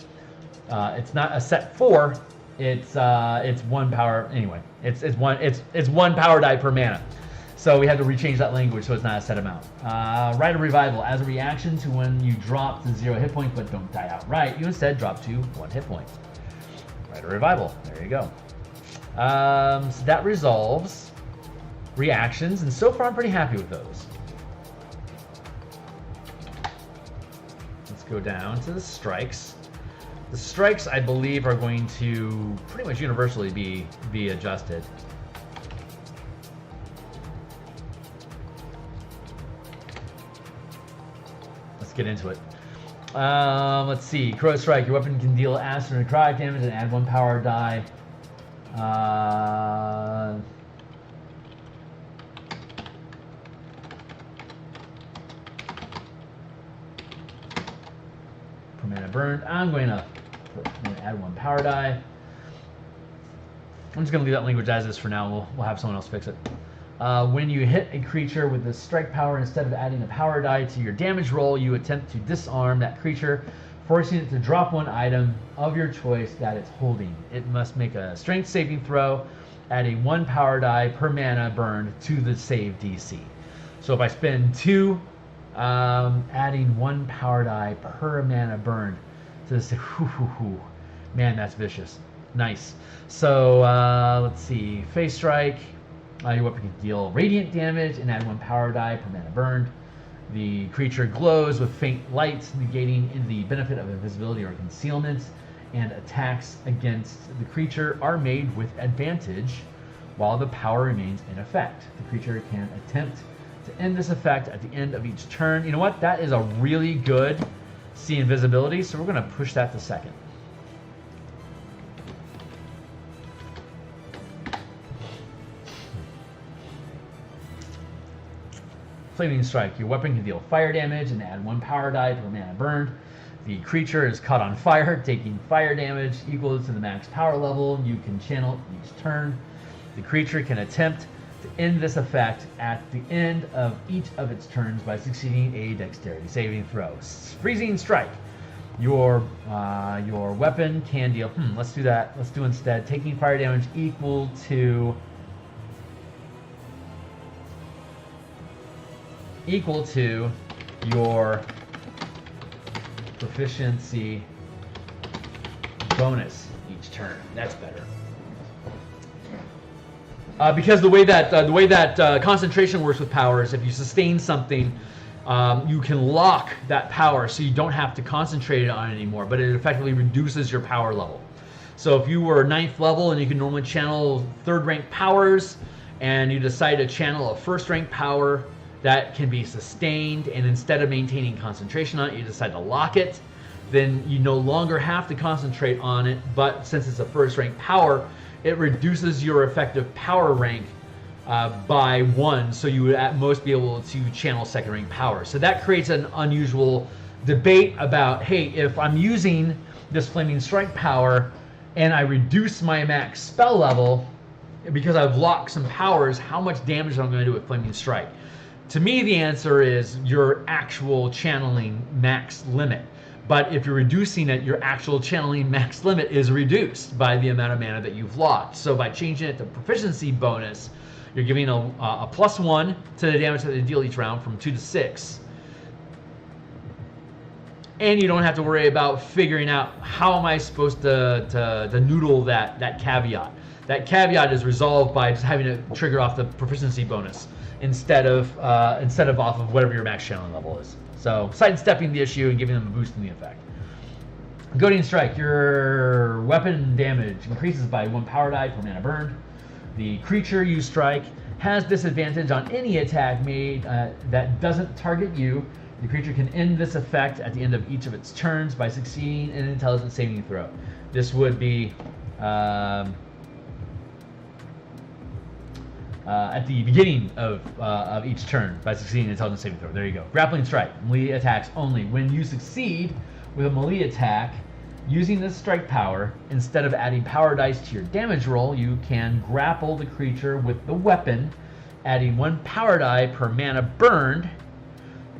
It's not a set 4. It's 1 power. Anyway, it's 1 power die per mana. So we had to rechange that language so it's not a set amount. Rite of Revival. As a reaction to when you drop to 0 hit points but don't die outright, you instead drop to 1 hit point. Rite of Revival. There you go. So that resolves reactions, and so far I'm pretty happy with those. Go down to the strikes. The strikes, I believe, are going to pretty much universally be adjusted. Let's get into it. Let's see. Crow Strike. Your weapon can deal acid or necrotic damage and add 1 power die. Mana burned. I'm going to add 1 power die. I'm just going to leave that language as is for now. We'll have someone else fix it. When you hit a creature with the strike power, instead of adding a power die to your damage roll, you attempt to disarm that creature, forcing it to drop 1 item of your choice that it's holding. It must make a strength saving throw, adding 1 power die per mana burned to the save DC. So if I spend 2, adding 1 power die per mana burned to this. Man, that's vicious. Nice. So let's see. Face Strike. Your weapon can deal radiant damage and add 1 power die per mana burned. The creature glows with faint light, negating the benefit of invisibility or concealment, and attacks against the creature are made with advantage while the power remains in effect. The creature can attempt to end this effect at the end of each turn. You know what? That is a really good see invisibility, so we're going to push that to second. Flaming Strike. Your weapon can deal fire damage and add 1 power die per mana burned. The creature is caught on fire, taking fire damage equal to the max power level you can channel each turn. The creature can attempt to end this effect at the end of each of its turns by succeeding a dexterity saving throw. Freezing Strike. Your weapon can deal. Let's do that. Let's do instead taking fire damage equal to your proficiency bonus each turn. That's better. Because the way that concentration works with powers, if you sustain something, you can lock that power so you don't have to concentrate on it anymore, but it effectively reduces your power level. So if you were 9th level and you can normally channel 3rd rank powers, and you decide to channel a 1st rank power that can be sustained, and instead of maintaining concentration on it, you decide to lock it, then you no longer have to concentrate on it, but since it's a 1st rank power, it reduces your effective power rank by 1, so you would at most be able to channel 2nd rank power. So that creates an unusual debate about, hey, if I'm using this Flaming Strike power and I reduce my max spell level because I've locked some powers, how much damage am I going to do with Flaming Strike? To me, the answer is your actual channeling max limit. But if you're reducing it, your actual channeling max limit is reduced by the amount of mana that you've locked. So by changing it to proficiency bonus, you're giving a +1 to the damage that they deal each round from 2 to 6. And you don't have to worry about figuring out how am I supposed to noodle that caveat. That caveat is resolved by just having to trigger off the proficiency bonus instead of off of whatever your max channeling level is. So sidestepping the issue and giving them a boost in the effect. Goading Strike. Your weapon damage increases by 1 power die per mana burned. The creature you strike has disadvantage on any attack made that doesn't target you. The creature can end this effect at the end of each of its turns by succeeding an intelligence saving throw. This would be at the beginning of each turn by succeeding an intelligence saving throw. There you go. Grappling Strike. Melee attacks only. When you succeed with a melee attack using this strike power, instead of adding power dice to your damage roll, you can grapple the creature with the weapon, adding 1 power die per mana burned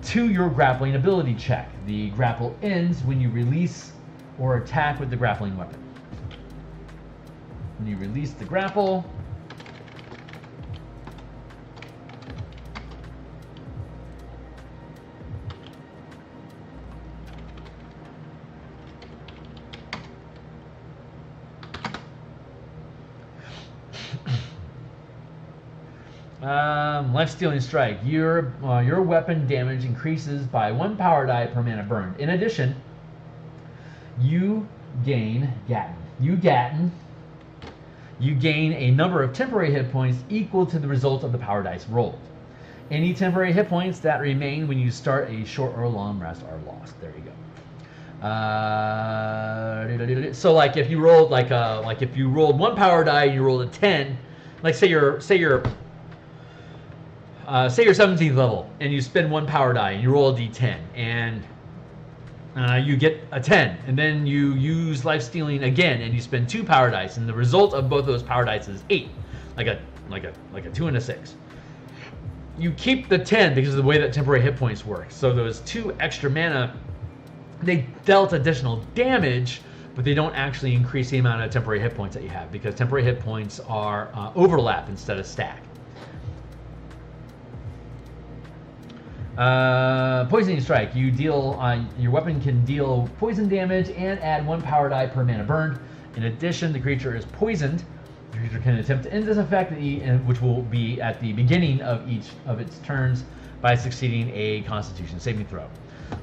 to your grappling ability check. The grapple ends when you release or attack with the grappling weapon. When you release the grapple, Life-Stealing Strike. Your weapon damage increases by 1 power die per mana burned. In addition, you gain a number of temporary hit points equal to the result of the power dice rolled. Any temporary hit points that remain when you start a short or long rest are lost. There you go. So like if you rolled if you rolled 1 power die and you rolled a 10, like say you're 17th level and you spend 1 power die and you roll a d10 and you get a 10, and then you use life stealing again and you spend 2 power dice, and the result of both of those power dice is 8, like a 2 and a 6. You keep the 10 because of the way that temporary hit points work. So those 2 extra mana, they dealt additional damage, but they don't actually increase the amount of temporary hit points that you have, because temporary hit points are overlap instead of stack. Poisoning Strike. You deal your weapon can deal poison damage and add 1 power die per mana burned. In addition, the creature is poisoned. The creature can attempt to end this effect, which will be at the beginning of each of its turns, by succeeding a Constitution saving throw.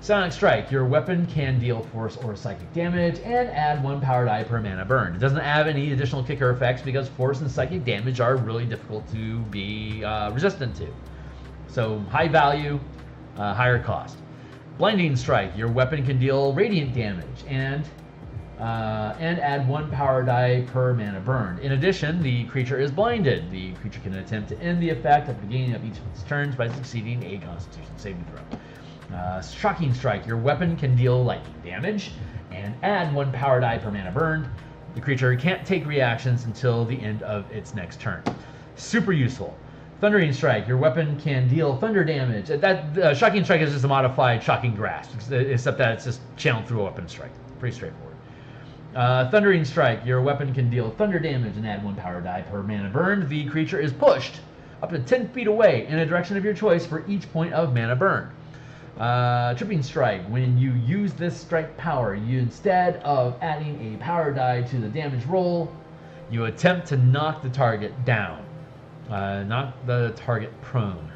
Sonic Strike. Your weapon can deal force or psychic damage and add 1 power die per mana burned. It doesn't have any additional kicker effects because force and psychic damage are really difficult to be resistant to. So high value, higher cost. Blinding Strike. Your weapon can deal radiant damage and and add 1 power die per mana burned. In addition, the creature is blinded. The creature can attempt to end the effect at the beginning of each of its turns by succeeding a Constitution saving throw. Shocking Strike. Your weapon can deal lightning damage and add 1 power die per mana burned. The creature can't take reactions until the end of its next turn. Super useful. Thundering Strike. Your weapon can deal thunder damage. Shocking Strike is just a modified Shocking Grasp, except that it's just channeled through a weapon strike. Pretty straightforward. Thundering Strike. Your weapon can deal thunder damage and add 1 power die per mana burned. The creature is pushed up to 10 feet away in a direction of your choice for each point of mana burned. Tripping Strike. When you use this strike power, you instead of adding a power die to the damage roll, you attempt to knock the target down. Knock the target prone.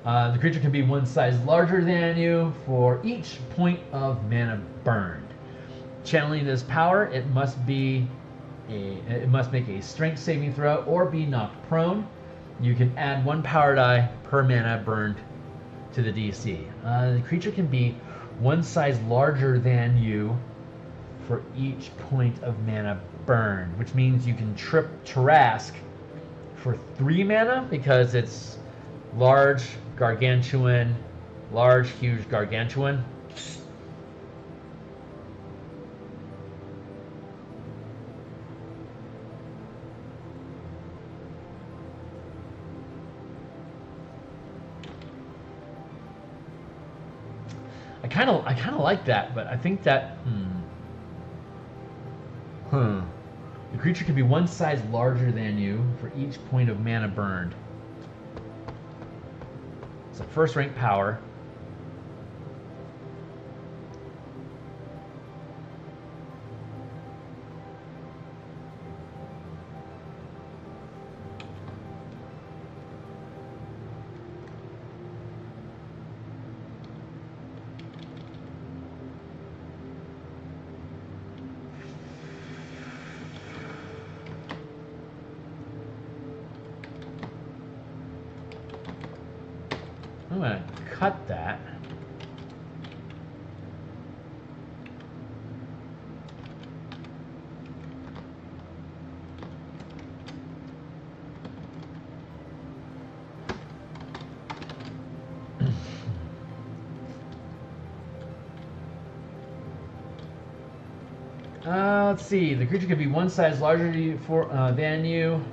The creature can be one size larger than you for each point of mana burned. Channeling this power, it must make a strength saving throw or be knocked prone. You can add 1 power die per mana burned to the DC. The creature can be one size larger than you for each point of mana burned, which means you can trip Tarask for 3 mana because it's large, gargantuan, large, huge, gargantuan. I kind of like that, but I think that the creature can be one size larger than you for each point of mana burned. It's a first rank power. I'm going to cut that. Let's see. The creature could be one size larger than you.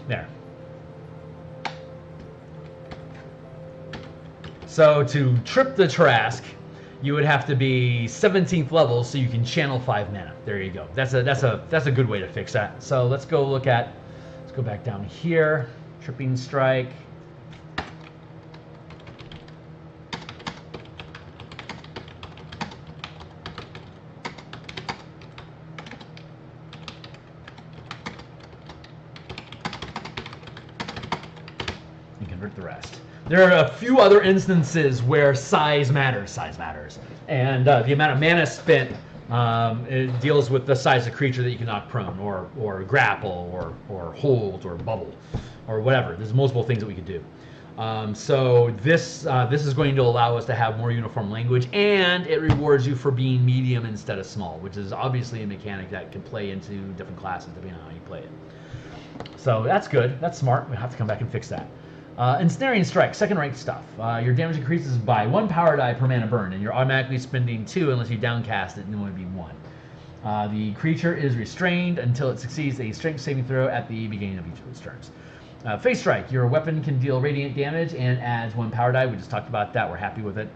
There. So to trip the Tarask, you would have to be 17th level so you can channel 5 mana. There you go. That's a good way to fix that. So let's go back down here. Tripping Strike. The rest. There are a few other instances where size matters, and the amount of mana spent it deals with the size of creature that you can knock prone, or grapple, or hold, or bubble, or whatever. There's multiple things that we could do. So this is going to allow us to have more uniform language, and it rewards you for being medium instead of small, which is obviously a mechanic that can play into different classes depending on how you play it. So that's good. That's smart. We have to come back and fix that. Ensnaring Strike, second rank stuff. Your damage increases by 1 power die per mana burn, and you're automatically spending 2 unless you downcast it, and it would be 1. The creature is restrained until it succeeds a strength saving throw at the beginning of each of its turns. Face Strike, your weapon can deal radiant damage and adds 1 power die. We just talked about that. We're happy with it.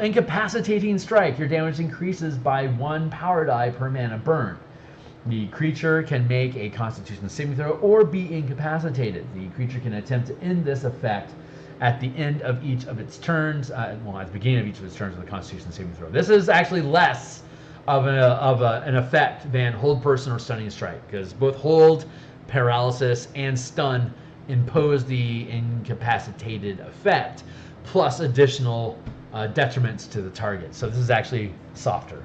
Incapacitating Strike, your damage increases by 1 power die per mana burn. The creature can make a Constitution saving throw or be incapacitated. The creature can attempt to end this effect at the end of each of its turns. Well, at the beginning of each of its turns with a Constitution saving throw. This is actually less of an effect than hold person or stunning strike, because both hold, paralysis, and stun impose the incapacitated effect, plus additional detriments to the target. So this is actually softer.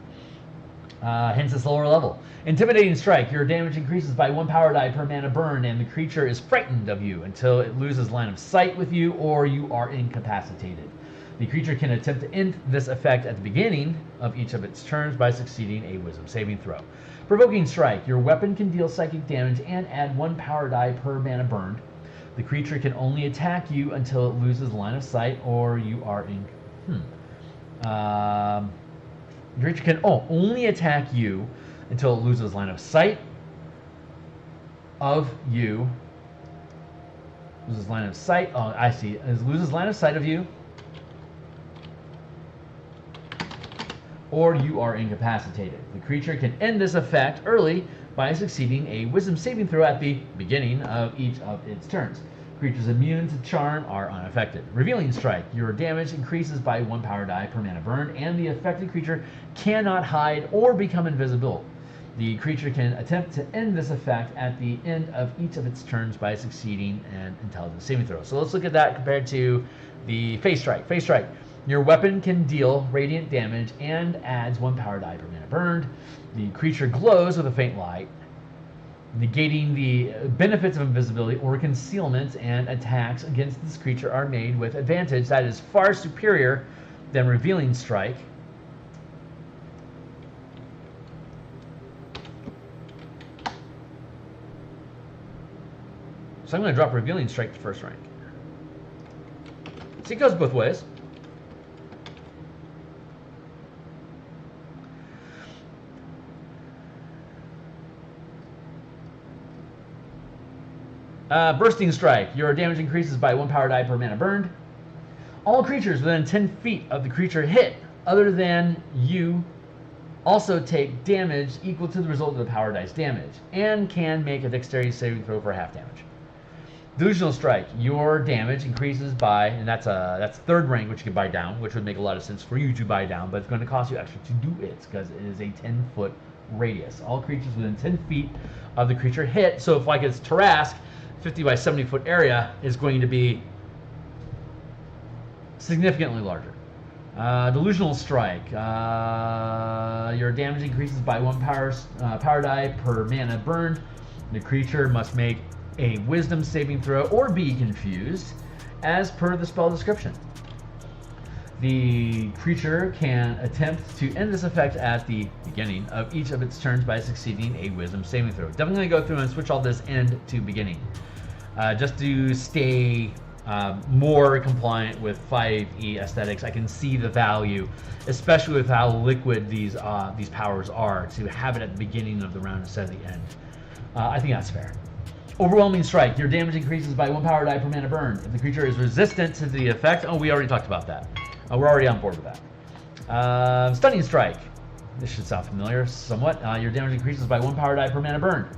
Hence its lower level. Intimidating strike. Your damage increases by 1 power die per mana burn, and the creature is frightened of you until it loses line of sight with you or you are incapacitated. The creature can attempt to end this effect at the beginning of each of its turns by succeeding a wisdom saving throw. Provoking strike. Your weapon can deal psychic damage and add 1 power die per mana burned. The creature can only attack you until it loses line of sight or you are in. The creature can only attack you until it loses line of sight of you. Loses line of sight. Oh, I see. It loses line of sight of you, or you are incapacitated. The creature can end this effect early by succeeding a wisdom saving throw at the beginning of each of its turns. Creatures immune to charm are unaffected. Revealing strike. Your damage increases by 1 power die per mana burned, and the affected creature cannot hide or become invisible. The creature can attempt to end this effect at the end of each of its turns by succeeding an intelligence saving throw. So let's look at that compared to the face strike. Face strike. Your weapon can deal radiant damage and adds 1 power die per mana burned. The creature glows with a faint light, negating the benefits of invisibility or concealment, and attacks against this creature are made with advantage that is far superior than revealing strike. So I'm going to drop revealing strike to first rank. See, it goes both ways. Bursting strike. Your damage increases by 1 power die per mana burned. All creatures within 10 feet of the creature hit other than you also take damage equal to the result of the power dice damage and can make a dexterity saving throw for half damage. Delusional strike. Your damage increases by, and that's third rank, which you can buy down, which would make a lot of sense for you to buy down, but it's going to cost you extra to do it because it is a 10-foot radius. All creatures within 10 feet of the creature hit. So if like it's Tarask, 50 by 70 foot area is going to be significantly larger. Delusional strike. Your damage increases by 1 power die per mana burned. The creature must make a wisdom saving throw or be confused as per the spell description. The creature can attempt to end this effect at the beginning of each of its turns by succeeding a wisdom saving throw. Definitely going to go through and switch all this end to beginning. Just to stay more compliant with 5e aesthetics. I can see the value, especially with how liquid these powers are, to have it at the beginning of the round instead of the end. I think that's fair. Overwhelming strike. Your damage increases by 1 power die per mana burned. If the creature is resistant to the effect, we already talked about that. We're already on board with that. Stunning strike. This should sound familiar somewhat. Your damage increases by 1 power die per mana burned.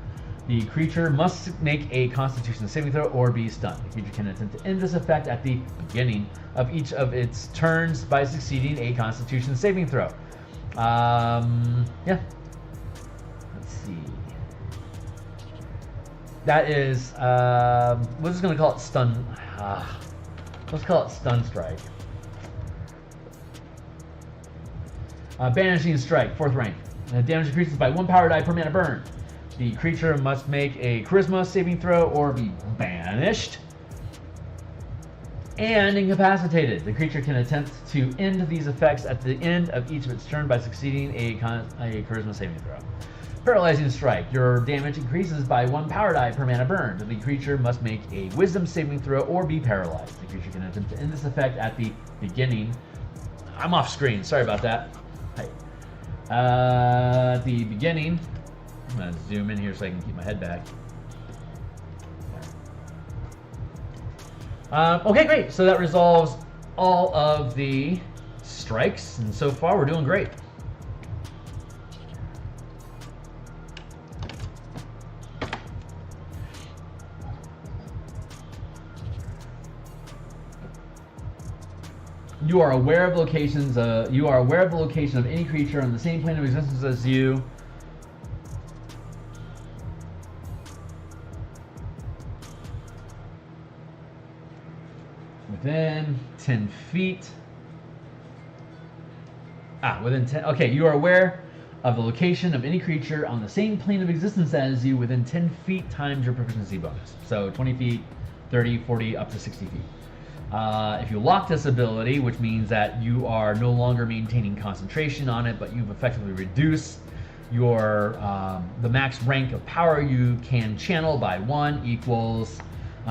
The creature must make a Constitution saving throw or be stunned. The creature can attempt to end this effect at the beginning of each of its turns by succeeding a Constitution saving throw. Yeah. Let's see. That is, we're just going to call it stun. Let's call it stun strike. Banishing strike, 4th rank. Damage increases by 1 power die per mana burn. The creature must make a charisma saving throw or be banished and incapacitated. The creature can attempt to end these effects at the end of each of its turn by succeeding a charisma saving throw. Paralyzing strike. Your damage increases by 1 power die per mana burned. The creature must make a wisdom saving throw or be paralyzed. The creature can attempt to end this effect at the beginning. I'm off screen. Sorry about that. At the beginning. I'm going to zoom in here so I can keep my head back. Okay, great. So that resolves all of the strikes, and so far we're doing great. You are aware of locations. You are aware of the location of any creature on the same plane of existence as you. Within 10 feet. Within 10. Okay, you are aware of the location of any creature on the same plane of existence as you within 10 feet times your proficiency bonus. So 20 feet, 30, 40, up to 60 feet. If you lock this ability, which means that you are no longer maintaining concentration on it, but you've effectively reduced your the max rank of power you can channel by 1 equals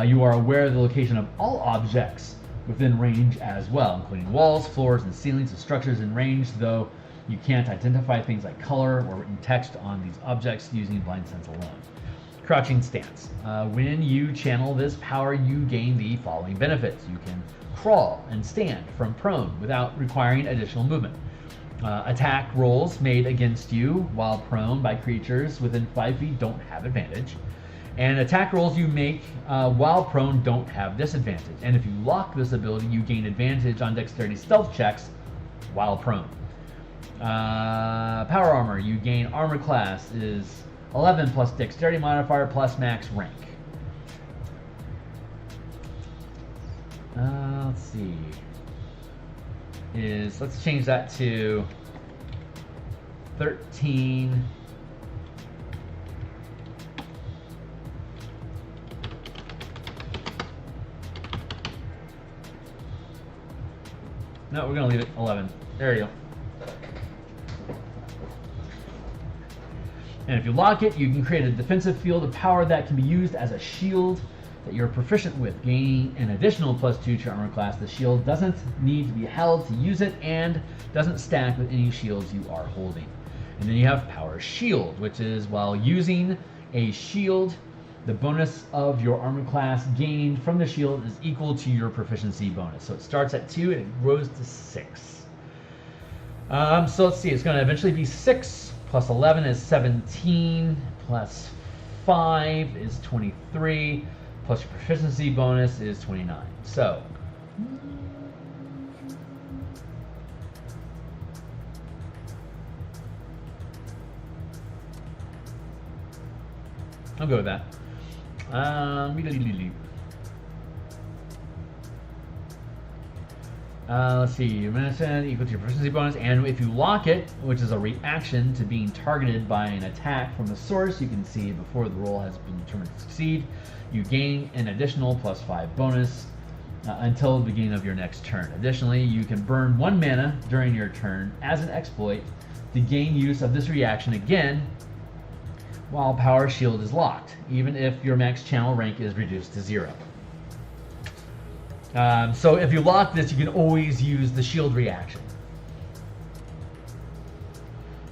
you are aware of the location of all objects within range as well, including walls, floors, and ceilings of structures in range, though you can't identify things like color or written text on these objects using blind sense alone. Crouching stance. When you channel this power, you gain the following benefits. You can crawl and stand from prone without requiring additional movement. Attack rolls made against you while prone by creatures within 5 feet don't have advantage. And attack rolls you make while prone don't have disadvantage. And if you lock this ability, you gain advantage on dexterity stealth checks while prone. Power armor. You gain armor class is 11 plus dexterity modifier plus max rank. Let's see. Let's change that to 13. No, we're gonna leave it 11. There you go. And if you lock it, you can create a defensive field of power that can be used as a shield that you're proficient with, gaining an additional +2 to your armor class. The shield doesn't need to be held to use it and doesn't stack with any shields you are holding. And then you have Power Shield, which is while using a shield, the bonus of your armor class gained from the shield is equal to your proficiency bonus. So it starts at 2 and it grows to 6. So let's see, it's going to eventually be 6 plus 11 is 17 plus 5 is 23 plus your proficiency bonus is 29. So I'll go with that. Let's see, you mentioned equal to your proficiency bonus, and if you lock it, which is a reaction to being targeted by an attack from the source, you can see before the roll has been determined to succeed, you gain an additional +5 bonus until the beginning of your next turn. Additionally, you can burn 1 mana during your turn as an exploit to gain use of this reaction again while Power Shield is locked, even if your max channel rank is reduced to 0. So if you lock this, you can always use the shield reaction.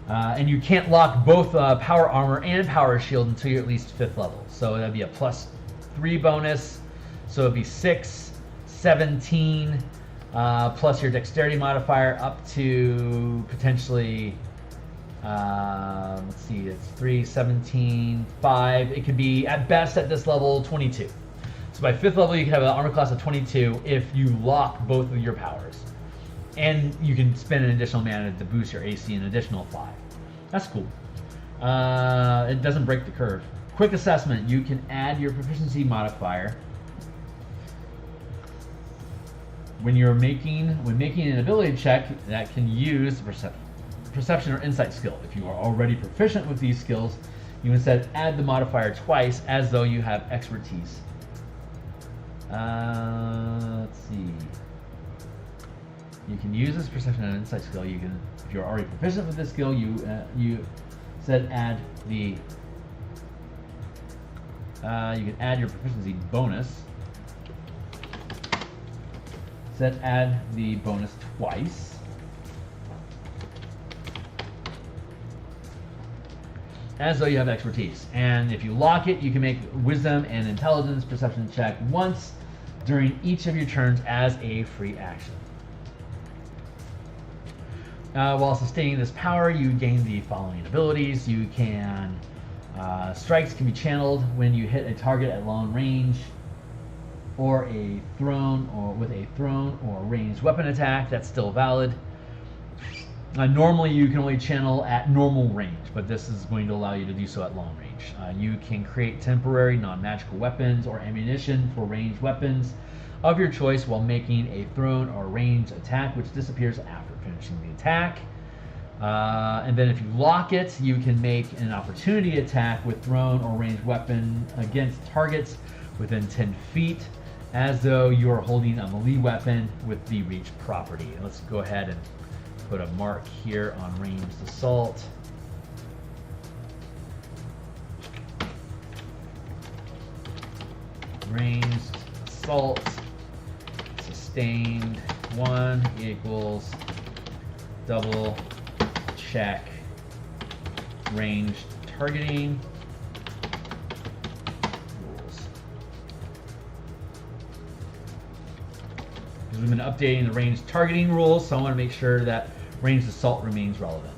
And you can't lock both Power Armor and Power Shield until you're at least 5th level. So that'd be a +3 bonus. So it'd be 6, 17, plus your Dexterity modifier up to potentially, let's see, it's 3, 17, 5. It could be at best at this level 22. So by 5th level, you can have an armor class of 22 if you lock both of your powers. And you can spend an additional mana to boost your AC an additional 5. That's cool. It doesn't break the curve. Quick assessment, you can add your proficiency modifier when making an ability check that can use perception or insight skill. If you are already proficient with these skills, you instead add the modifier twice as though you have expertise. Let's see. You can use this perception and insight skill. You can, if you're already proficient with this skill, you said add the. You can add your proficiency bonus. Said add the bonus twice. As though you have expertise. And if you lock it, you can make wisdom and intelligence perception check once during each of your turns as a free action. While sustaining this power, you gain the following abilities. You can, strikes can be channeled when you hit a target at long range. or a thrown or with a thrown or ranged weapon attack. That's still valid. Normally you can only channel at normal range, but this is going to allow you to do so at long range. You can create temporary non-magical weapons or ammunition for ranged weapons of your choice while making a thrown or ranged attack, which disappears after finishing the attack. And then if you lock it, you can make an opportunity attack with thrown or ranged weapon against targets within 10 feet, as though you are holding a melee weapon with the reach property. And let's go ahead and put a mark here on ranged assault. Ranged assault, sustained 1 equals double check ranged targeting rules. Because we've been updating the ranged targeting rules, so I want to make sure that ranged assault remains relevant.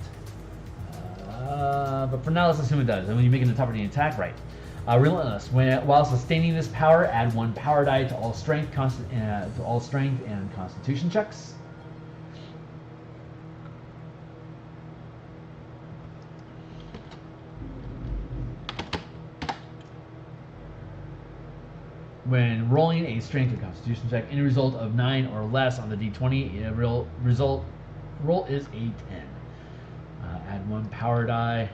But for now, let's assume it does. And when you make an opportunity attack, right? Relentless. While sustaining this power, add 1 power die to all strength, and Constitution checks. When rolling a strength or Constitution check, any result of 9 or less on the D20, roll is a 10. Add 1 power die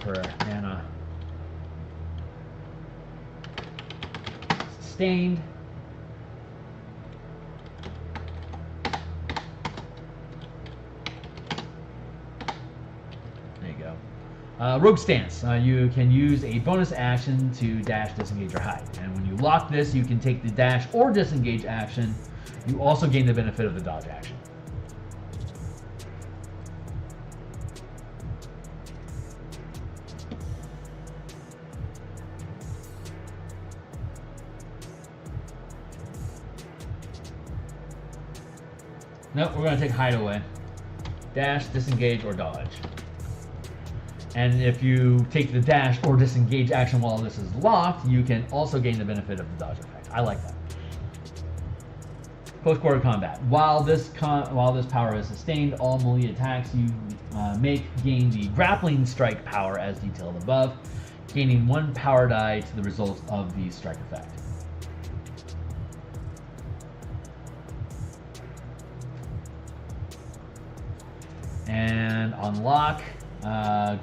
per mana. Sustained. There you go. Rogue stance. You can use a bonus action to dash, disengage, or hide. And when you lock this, you can take the dash or disengage action. You also gain the benefit of the dodge action. Nope, we're going to take hide away. Dash, disengage, or dodge. And if you take the dash or disengage action while this is locked, you can also gain the benefit of the dodge effect. I like that. Post-quarter combat. While this power is sustained, all melee attacks you make gain the grappling strike power as detailed above, gaining 1 power die to the result of the strike effect. And unlock,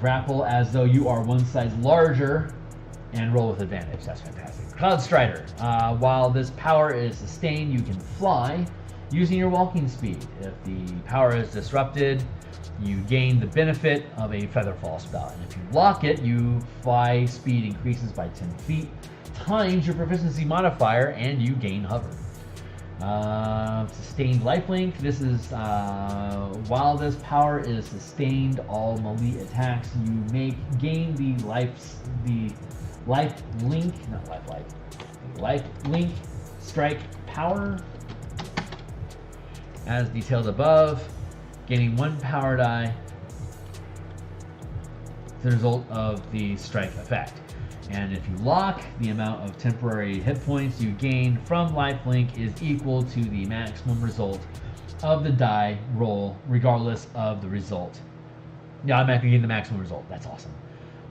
grapple as though you are 1 size larger, and roll with advantage. That's fantastic. Cloud Strider. While this power is sustained, you can fly using your walking speed. If the power is disrupted, you gain the benefit of a Featherfall spell. And if you lock it, your fly speed increases by 10 feet times your proficiency modifier, and you gain hover. Sustained lifelink. This is while this power is sustained, all melee attacks you gain the life link strike power as detailed above, gaining 1 power die as a result of the strike effect. And if you lock, the amount of temporary hit points you gain from lifelink is equal to the maximum result of the die roll, regardless of the result. Yeah, I'm actually getting the maximum result. That's awesome.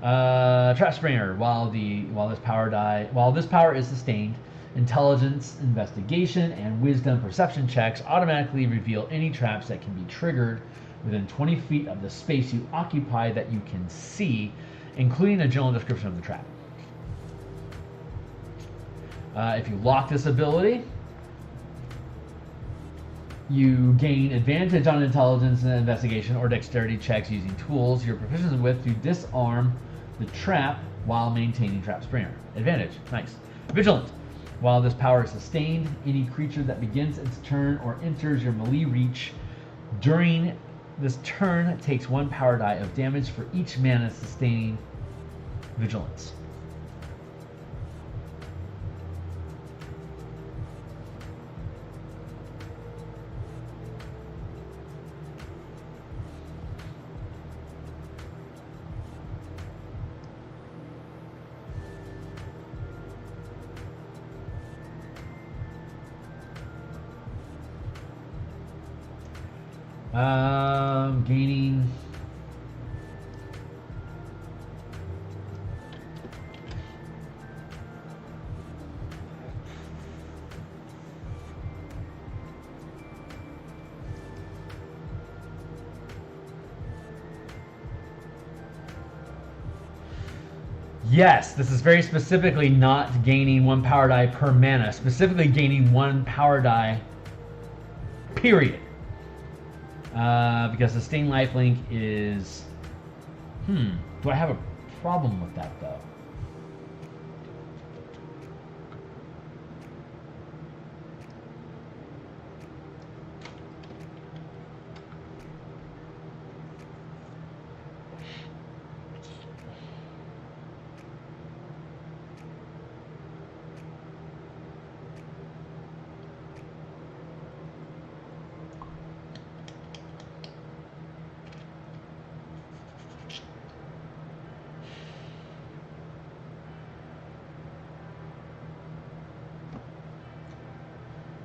Trap Springer. While this power is sustained, intelligence, investigation, and wisdom perception checks automatically reveal any traps that can be triggered within 20 feet of the space you occupy that you can see, including a general description of the trap. If you lock this ability, you gain advantage on intelligence and investigation or dexterity checks using tools you're proficient with to disarm the trap while maintaining Trap Springer. Advantage. Nice. Vigilant. While this power is sustained, any creature that begins its turn or enters your melee reach during this turn takes 1 power die of damage for each mana sustaining vigilance. Gaining. Yes, this is very specifically not gaining 1 power die per mana, specifically gaining 1 power die, period. Because sustained lifelink is... do I have a problem with that, though?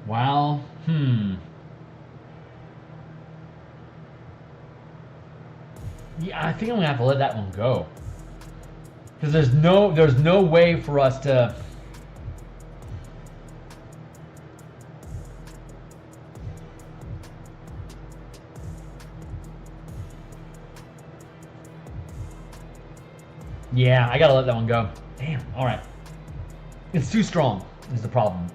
Well, yeah, I think I'm gonna have to let that one go. Because there's no way for us to... Yeah, I gotta let that one go. Damn, alright. It's too strong, is the problem.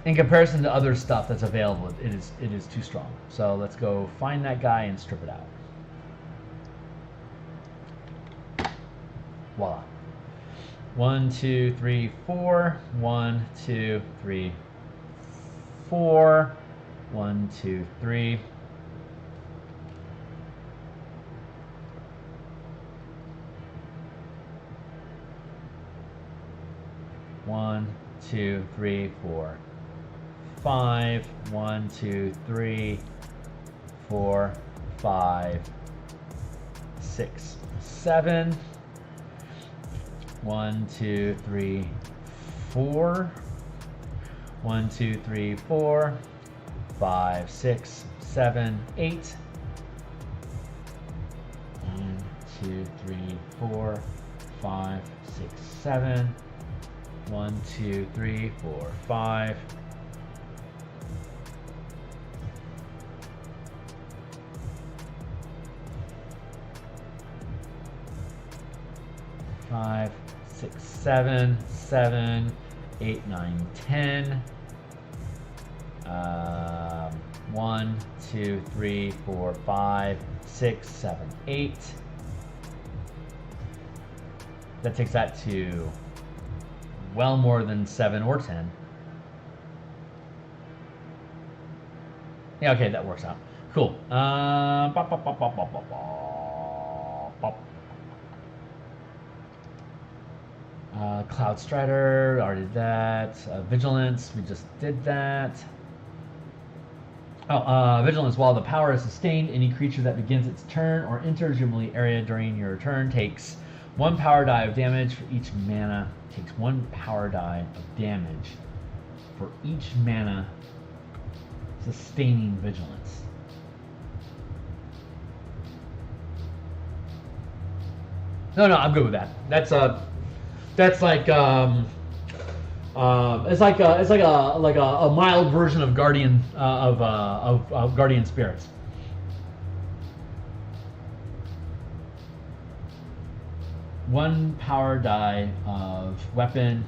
In comparison to other stuff that's available, it is too strong. So let's go find that guy and strip it out. Voila. 1, 2, 3, 4. 1, 2, 3, 4. 1, 2, 3. One, 2, 3, 4, 5. 1, 2, 3, 4, 5, 6, 7. 1, 2, 3, 4. 1, 2, 3, 4, 5, 6, 7, 8. 1, 2, 3, 4, 5, 6, 7. 1, 2, 3, 4, 5. Five, 6, 7, 7, 8, 9, 10. 1, 2, 3, 4, 5, 6, 7, 8. That takes that to well more than 7 or 10. Yeah, okay, that works out. Cool. Cloud Strider, already did that. Vigilance, we just did that. Vigilance, while the power is sustained, any creature that begins its turn or enters your melee area during your turn takes 1 power die of damage for each mana. Takes 1 power die of damage for each mana sustaining vigilance. No, I'm good with that. That's like it's like a mild version of Guardian of Guardian Spirits. One power die of weapon.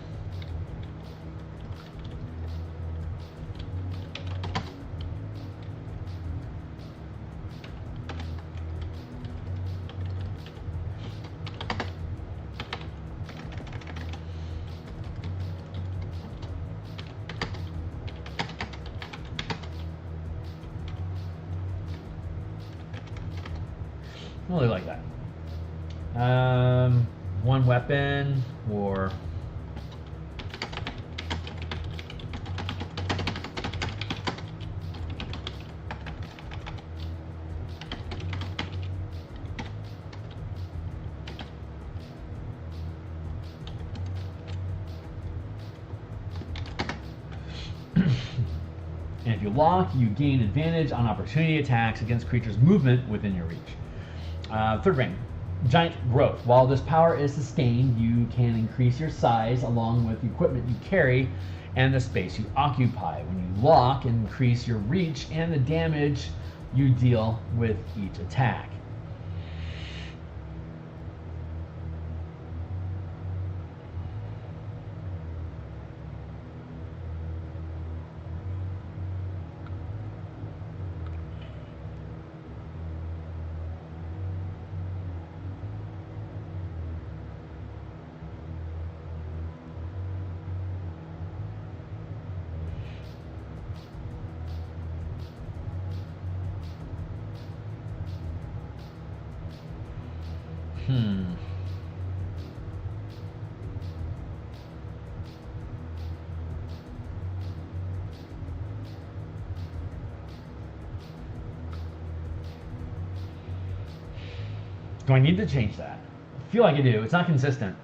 Really like that. One weapon or and if you lock, you gain advantage on opportunity attacks against creatures' movement within your reach. Third rank, giant growth. While this power is sustained, you can increase your size along with the equipment you carry and the space you occupy. When you lock, increase your reach and the damage you deal with each attack. Do I need to change that? I feel like I do. It's not consistent.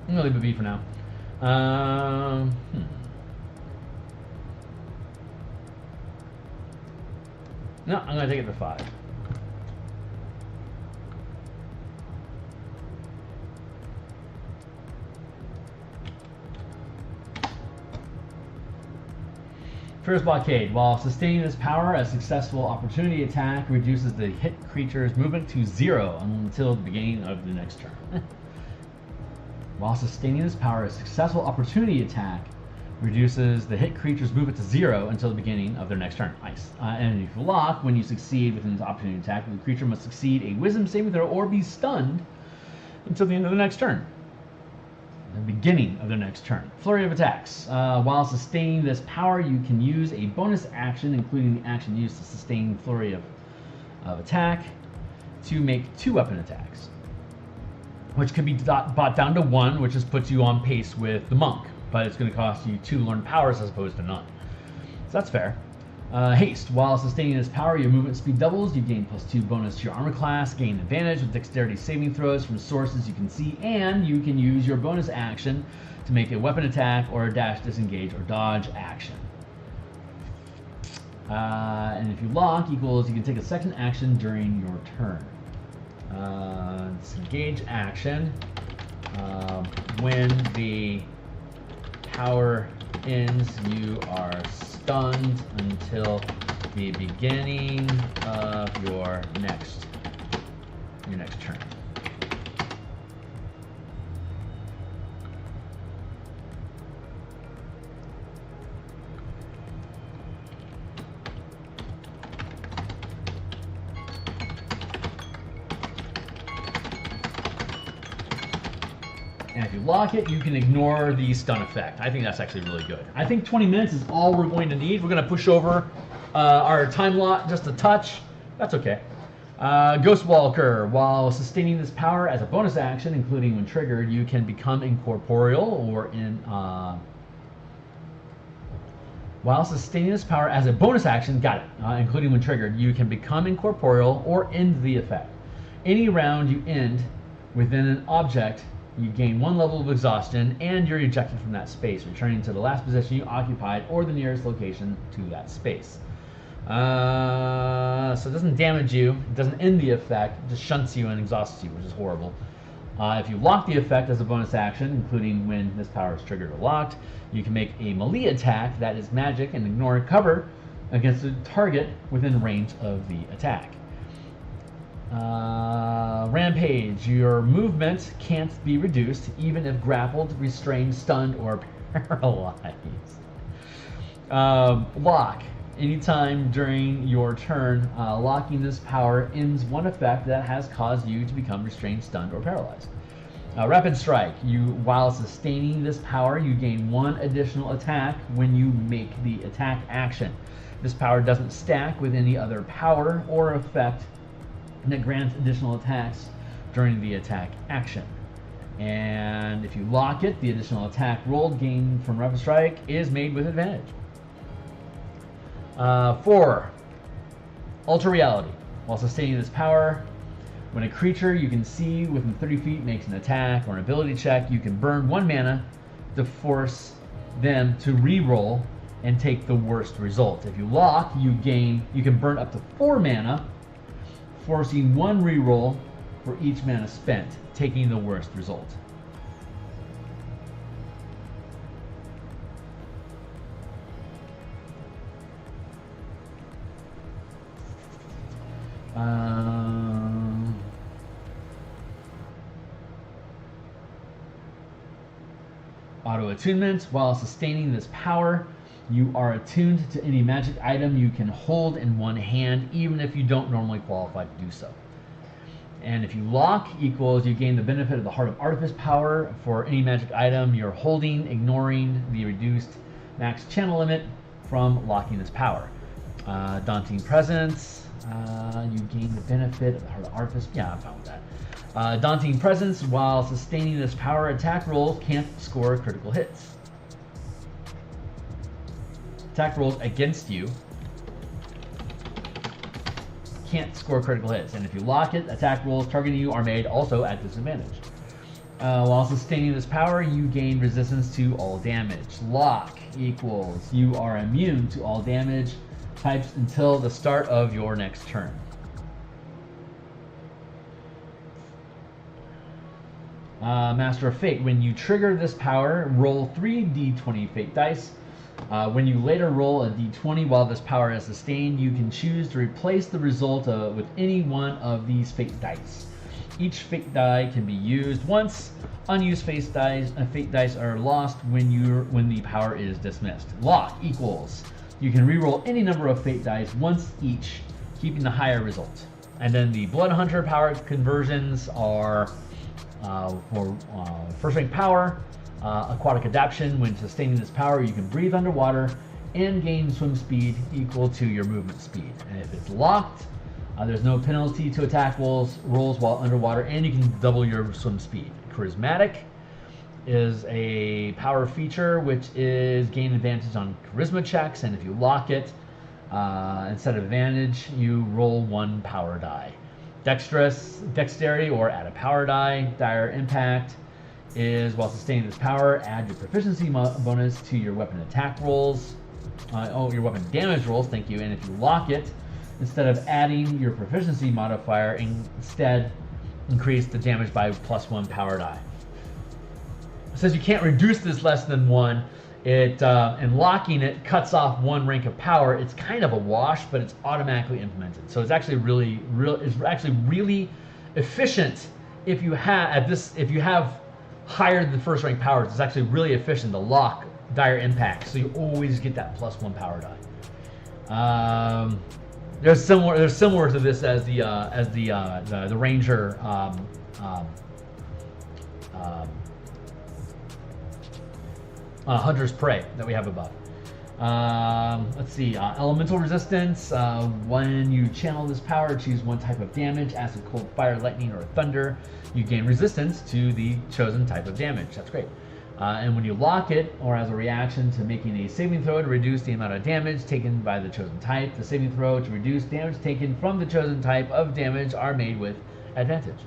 I'm gonna leave it B for now. No, I'm gonna take it to 5. First blockade. While sustaining this power, a successful opportunity attack reduces the hit creature's movement to 0 until the beginning of the next turn. While sustaining this power, a successful opportunity attack reduces the hit creature's movement to 0 until the beginning of their next turn. Nice. And if you lock, when you succeed within this opportunity attack, the creature must succeed a wisdom saving throw or be stunned until the end of the next turn. The beginning of their next turn. Flurry of attacks. While sustaining this power, you can use a bonus action, including the action used to sustain flurry of attack, to make 2 weapon attacks, which can be brought down to 1, which just puts you on pace with the monk, but it's going to cost you 2 learned powers as opposed to none. So that's fair. Haste. While sustaining this power, your movement speed doubles. You gain +2 bonus to your armor class, gain advantage with dexterity saving throws from sources you can see, and you can use your bonus action to make a weapon attack or a dash, disengage, or dodge action. And if you lock, equals you can take a second action during your turn. Disengage action. When the power ends, you are stunned until the beginning of your next turn. And if you lock it, you can ignore the stun effect. I think that's actually really good. I think 20 minutes is all we're going to need. We're going to push over our time lot just a touch. That's okay. Ghostwalker. While sustaining this power as a bonus action, including when triggered, you can become incorporeal or in... While sustaining this power as a bonus action, got it, including when triggered, you can become incorporeal or end the effect. Any round you end within an object, you gain 1 level of exhaustion, and you're ejected from that space, returning to the last position you occupied or the nearest location to that space. So it doesn't damage you, it doesn't end the effect, it just shunts you and exhausts you, which is horrible. If you lock the effect as a bonus action, including when this power is triggered or locked, you can make a melee attack that is magic and ignore cover against a target within range of the attack. Rampage. Your movement can't be reduced even if grappled, restrained, stunned, or paralyzed. Lock. Anytime during your turn, locking this power ends one effect that has caused you to become restrained, stunned, or paralyzed. Rapid Strike. While sustaining this power, you gain 1 additional attack when you make the attack action. This power doesn't stack with any other power or effect that grants additional attacks during the attack action. And if you lock it, the additional attack roll gained from Rapid Strike is made with advantage. 4. Ultra Reality. While sustaining this power, when a creature you can see within 30 feet makes an attack or an ability check, you can burn 1 mana to force them to re-roll and take the worst result. If you lock, you can burn up to 4 mana, forcing 1 re-roll for each mana spent, taking the worst result. Auto attunement. While sustaining this power, you are attuned to any magic item you can hold in one hand, even if you don't normally qualify to do so. And if you lock, equals you gain the benefit of the Heart of Artifice power for any magic item you're holding, ignoring the reduced max channel limit from locking this power. Daunting Presence. You gain the benefit of the Heart of Artifice. Yeah, I'm fine with that. Daunting Presence. While sustaining this power, attack rolls can't score critical hits. Attack rolls against you can't score critical hits, and if you lock it, attack rolls targeting you are made also at disadvantage. While sustaining this power, you gain resistance to all damage. Lock equals you are immune to all damage types until the start of your next turn. Master of Fate. When you trigger this power, roll 3 d20 fate dice. When you later roll a d20 while this power is sustained, you can choose to replace the result with any one of these fate dice. Each fate die can be used once. Unused fate dice are lost when the power is dismissed. Lock equals you can reroll any number of fate dice once each, keeping the higher result. And then the Blood Hunter power conversions are for first rank power. Aquatic Adaptation. When sustaining this power, you can breathe underwater and gain swim speed equal to your movement speed. And if it's locked, there's no penalty to attack rolls while underwater, and you can double your swim speed. Charismatic is a power feature which is gain advantage on charisma checks, and if you lock it, instead of advantage, you roll 1 power die. Dexterity or add a power die. Dire Impact is while sustaining this power, add your proficiency bonus to your weapon attack rolls. Your weapon damage rolls, thank you. And if you lock it, instead of adding your proficiency modifier, instead increase the damage by +1 power die. It says you can't reduce this less than 1. And locking it cuts off 1 rank of power. It's kind of a wash, but it's automatically implemented. So it's actually really efficient if you have higher than the first rank powers. It's actually really efficient to lock Dire Impact, so you always get that +1 power die. There's similar to this as the Ranger Hunter's Prey that we have above. Let's see, elemental resistance. When you channel this power, choose 1 type of damage, acid, cold, fire, lightning, or thunder. You gain resistance to the chosen type of damage. That's great. And when you lock it, or as a reaction to making a saving throw to reduce the amount of damage taken by the chosen type, the saving throw to reduce damage taken from the chosen type of damage are made with advantage.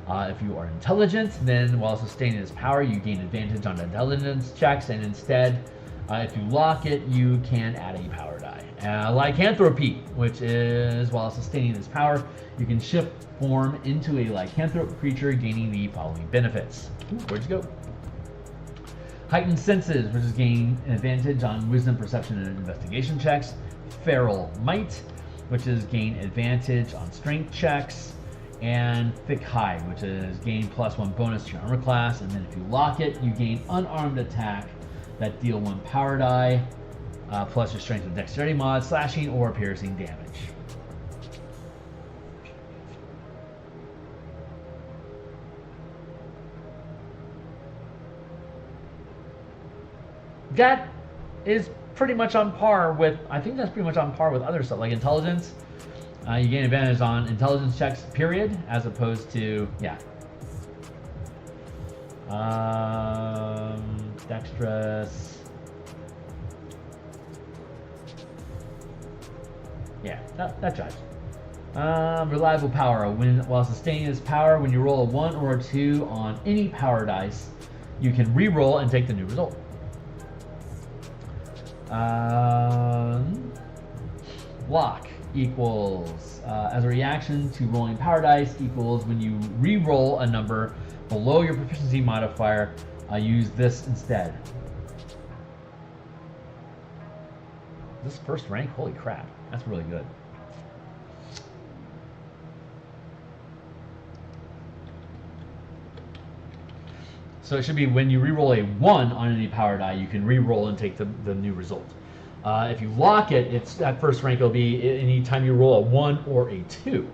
If you are intelligent, then while sustaining this power, you gain advantage on intelligence checks, and instead, if you lock it, you can add a power die. Lycanthropy, which is while sustaining this power, you can shift form into a lycanthrope creature, gaining the following benefits. Ooh, where'd you go? Heightened Senses, which is gain an advantage on wisdom, perception, and investigation checks. Feral Might, which is gain advantage on strength checks. And Thick Hide, which is gain +1 bonus to your armor class. And then if you lock it, you gain unarmed attack that deal 1 power die, plus your strength and dexterity mod, slashing or piercing damage. That is pretty much on par with, I think that's pretty much on par with other stuff, like intelligence. You gain advantage on intelligence checks, period, as opposed to, yeah. Dexterous. Yeah, that jives. Reliable power. While sustaining this power, when you roll a 1 or a 2 on any power dice, you can re-roll and take the new result. Block equals, as a reaction to rolling power dice, equals when you re-roll a number below your proficiency modifier, use this instead. This first rank, holy crap, that's really good. So it should be when you re-roll a 1 on any power die, you can re-roll and take the new result. If you lock it, that first rank will be any time you roll a 1 or a 2.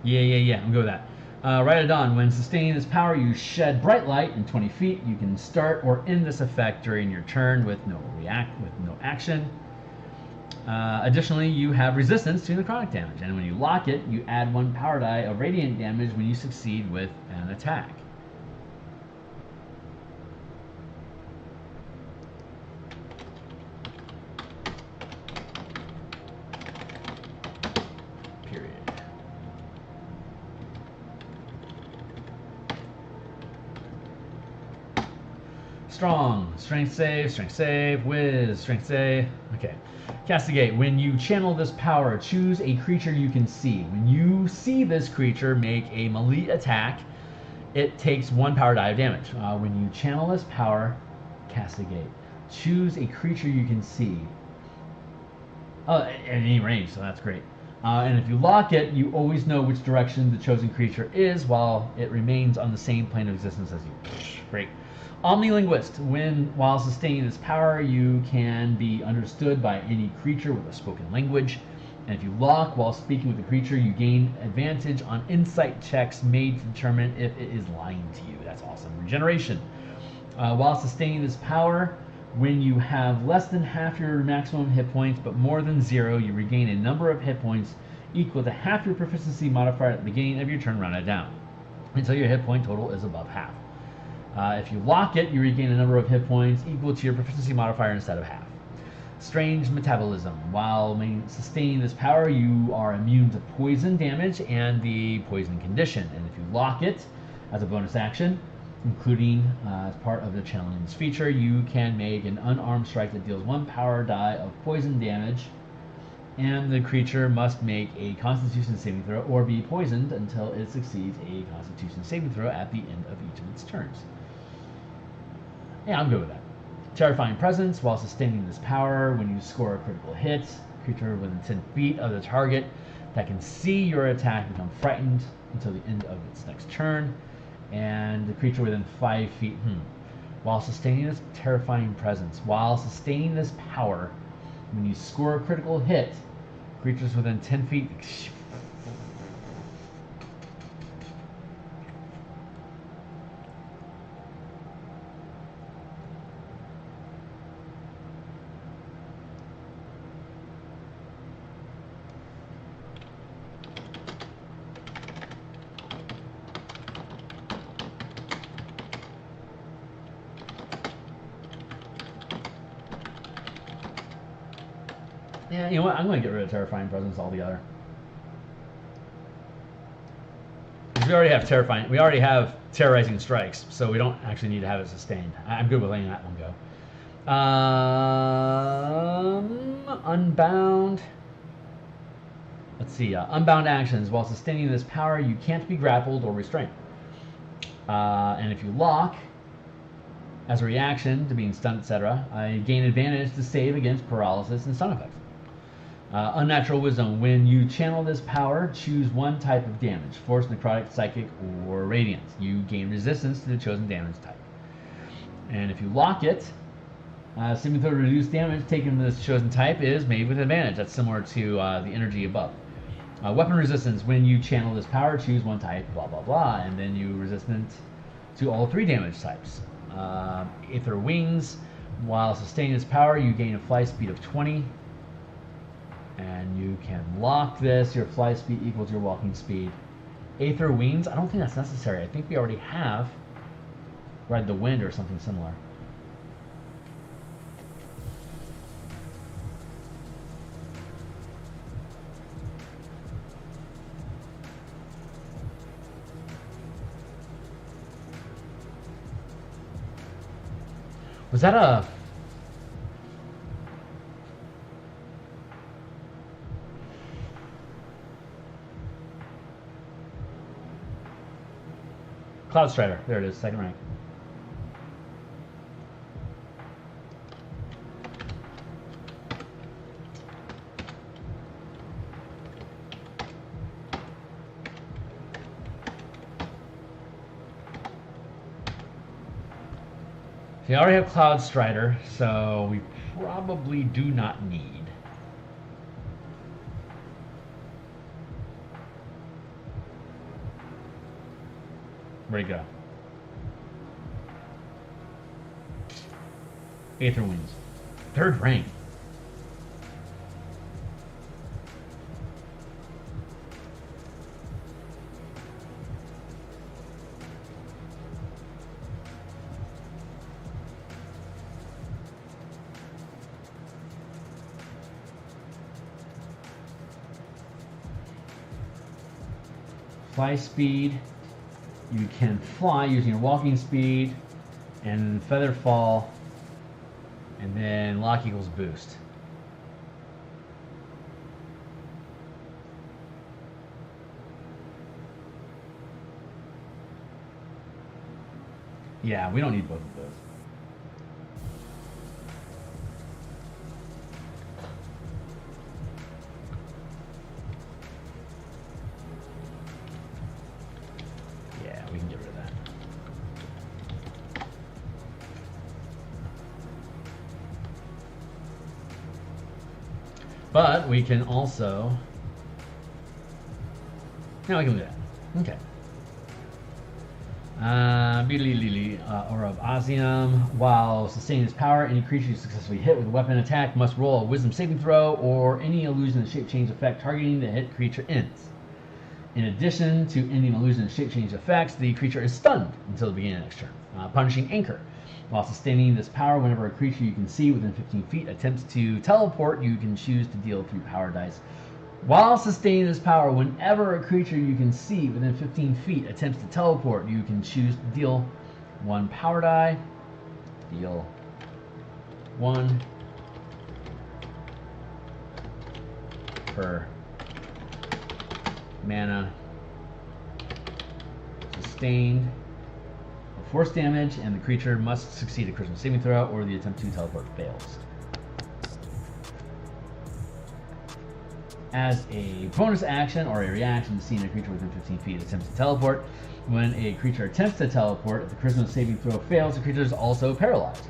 Yeah, I'm good with that. Right at dawn, when sustaining this power, you shed bright light in 20 feet. You can start or end this effect during your turn with no action. Additionally, you have resistance to necrotic damage, and when you lock it, you add 1 power die of radiant damage when you succeed with an attack. Strong, strength save, whiz, strength save. Okay. Castigate. When you channel this power, choose a creature you can see. When you see this creature make a melee attack, it takes 1 power die of damage. When you channel this power, castigate. Choose a creature you can see. Oh, at any range, so that's great. And if you lock it, you always know which direction the chosen creature is while it remains on the same plane of existence as you. Great. Omnilinguist. While sustaining this power, you can be understood by any creature with a spoken language. And if you lock while speaking with the creature, you gain advantage on insight checks made to determine if it is lying to you. That's awesome. Regeneration. While sustaining this power, when you have less than half your maximum hit points but more than 0, you regain a number of hit points equal to half your proficiency modifier at the beginning of your turn, rounded down, until your hit point total is above half. If you lock it, you regain a number of hit points equal to your proficiency modifier instead of half. Strange metabolism. While sustaining this power, you are immune to poison damage and the poison condition. And if you lock it as a bonus action, including as part of the channeling this feature, you can make an unarmed strike that deals 1 power die of poison damage, and the creature must make a Constitution saving throw or be poisoned until it succeeds a Constitution saving throw at the end of each of its turns. Yeah, I'm good with that. Terrifying presence. While sustaining this power, when you score a critical hit, creature within 10 feet of the target that can see your attack become frightened until the end of its next turn, and the creature within 5 feet. While sustaining this terrifying presence, while sustaining this power, when you score a critical hit, creatures within 10 feet. Yeah, you know what? I'm going to get rid of Terrifying Presence altogether. We already have Terrifying. We already have Terrorizing Strikes, so we don't actually need to have it sustained. I'm good with letting that one go. Unbound. Let's see. Unbound actions. While sustaining this power, you can't be grappled or restrained. And if you lock, as a reaction to being stunned, etc., I gain advantage to save against paralysis and stun effects. Unnatural Wisdom. When you channel this power, choose one type of damage. Force, Necrotic, Psychic, or Radiant. You gain resistance to the chosen damage type. And if you lock it, saving throw reduced damage taken with this chosen type is made with advantage. That's similar to the energy above. Weapon resistance. When you channel this power, choose one type, blah, blah, blah. And then you resistant to all 3 damage types. Aether Wings. While sustaining this power, you gain a fly speed of 20. And you can lock this. Your fly speed equals your walking speed. Aether Wings. I don't think that's necessary. I think we already have Ride the Wind or something similar. Was that a... Cloud Strider. There it is, 2nd rank. We already have Cloud Strider, so we probably do not need. Where'd he go? Aether Wings. 3rd rank. Fly speed. You can fly using your walking speed and feather fall, and then lock equals boost. Yeah, we don't need both of those. We can get rid of that. But we can also... Now we can do that. Okay. Aura of Ozium. While sustaining its power, any creature you successfully hit with a weapon attack must roll a Wisdom saving throw, or any illusion and shape change effect targeting the hit creature ends. In addition to ending illusion and shape change effects, the creature is stunned until the beginning of the next turn. Punishing Anchor. While sustaining this power, whenever a creature you can see within 15 feet attempts to teleport, you can choose to deal 3 power dice. While sustaining this power, whenever a creature you can see within 15 feet attempts to teleport, you can choose to deal 1 power die. Deal 1 per mana sustained or force damage, and the creature must succeed a charisma saving throw or the attempt to teleport fails. As a bonus action or a reaction to seeing a creature within 15 feet attempts to teleport, when a creature attempts to teleport, if the charisma saving throw fails, the creature is also paralyzed.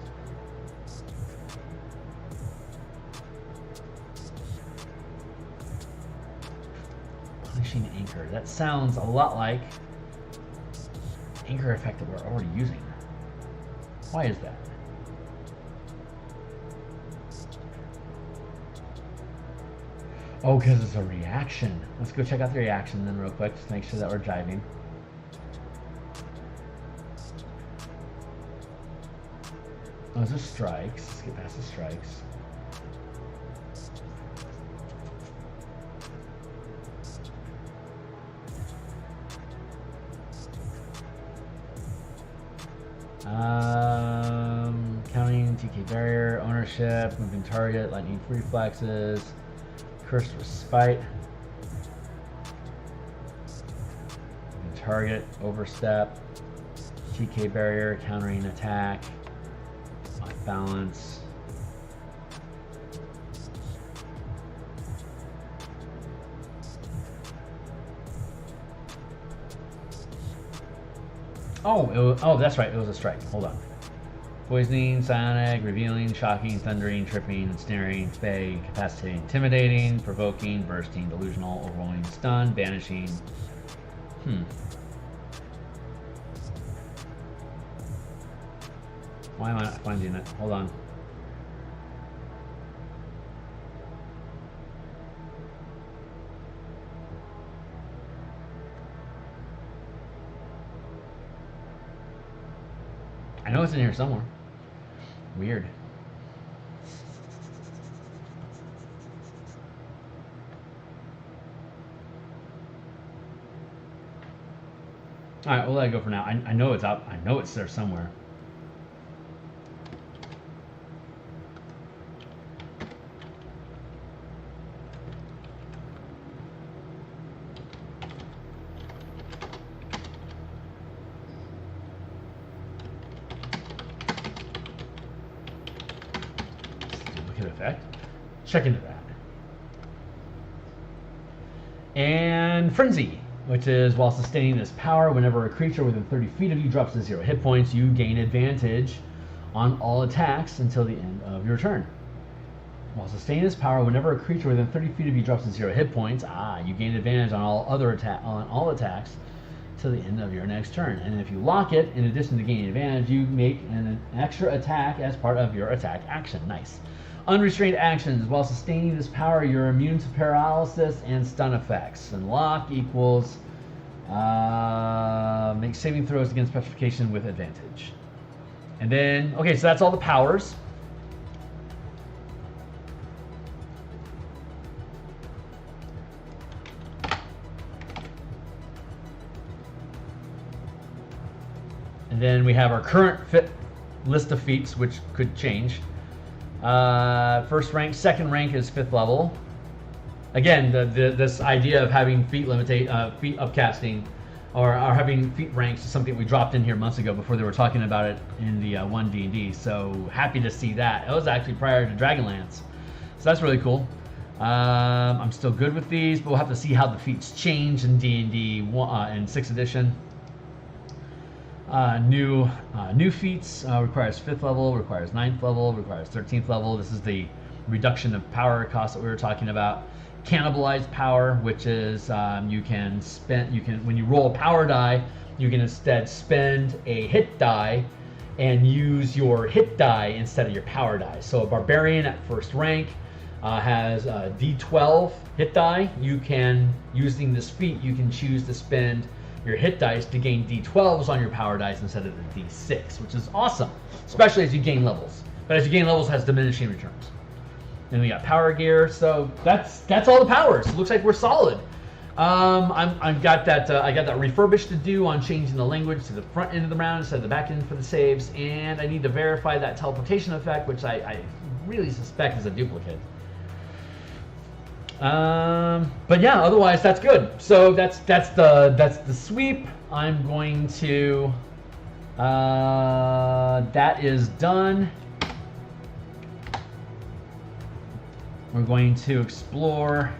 Anchor. That sounds a lot like Anchor effect that we're already using. Why is that? Oh, because it's a reaction. Let's go check out the reaction then real quick, just to make sure that we're jiving. Oh, those are strikes. Let's get past the strikes. Counting TK barrier, ownership, moving target, lightning reflexes, cursed respite, moving target, overstep, TK barrier, countering attack, off balance. Oh, that's right. It was a strike. Hold on. Poisoning, psionic, revealing, shocking, thundering, tripping, ensnaring, spay, incapacitating, intimidating, provoking, bursting, delusional, overwhelming, stun, banishing. Why am I not finding it? Hold on. I know it's in here somewhere. Weird. All right, we'll let it go for now. I know it's out. I know it's there somewhere. Effect. Check into that. And Frenzy, which is while sustaining this power, whenever a creature within 30 feet of you drops to 0 hit points, you gain advantage on all attacks until the end of your turn. While sustaining this power, whenever a creature within 30 feet of you drops to 0 hit points, you gain advantage on all attacks till the end of your next turn. And if you lock it, in addition to gaining advantage, you make an extra attack as part of your attack action. Nice. Unrestrained actions. While sustaining this power, you're immune to paralysis and stun effects. And lock equals make saving throws against petrification with advantage. And then, okay, so that's all the powers. And then we have our current list of feats, which could change. First rank, second rank is 5th level. Again, this idea of having feat upcasting or having feat ranks is something we dropped in here months ago before they were talking about it in the 1 D&D. So happy to see that. It was actually prior to Dragonlance. So that's really cool. I'm still good with these, but we'll have to see how the feats change in D&D in 6th edition. New feats requires 5th level, requires 9th level, requires 13th level. This is the reduction of power cost that we were talking about. Cannibalized power, which is when you roll a power die, you can instead spend a hit die and use your hit die instead of your power die. So a barbarian at 1st rank has a D12 hit die. You can, using this feat, you can choose to spend your hit dice to gain D12s on your power dice instead of the D6, which is awesome, especially as you gain levels. But as you gain levels, it has diminishing returns. Then we got power gear, so that's all the powers. Looks like we're solid. I got that refurbished to do on changing the language to the front end of the round instead of the back end for the saves, and I need to verify that teleportation effect, which I really suspect is a duplicate. But yeah, otherwise that's good. So that's the sweep. I'm going to that is done. We're going to explore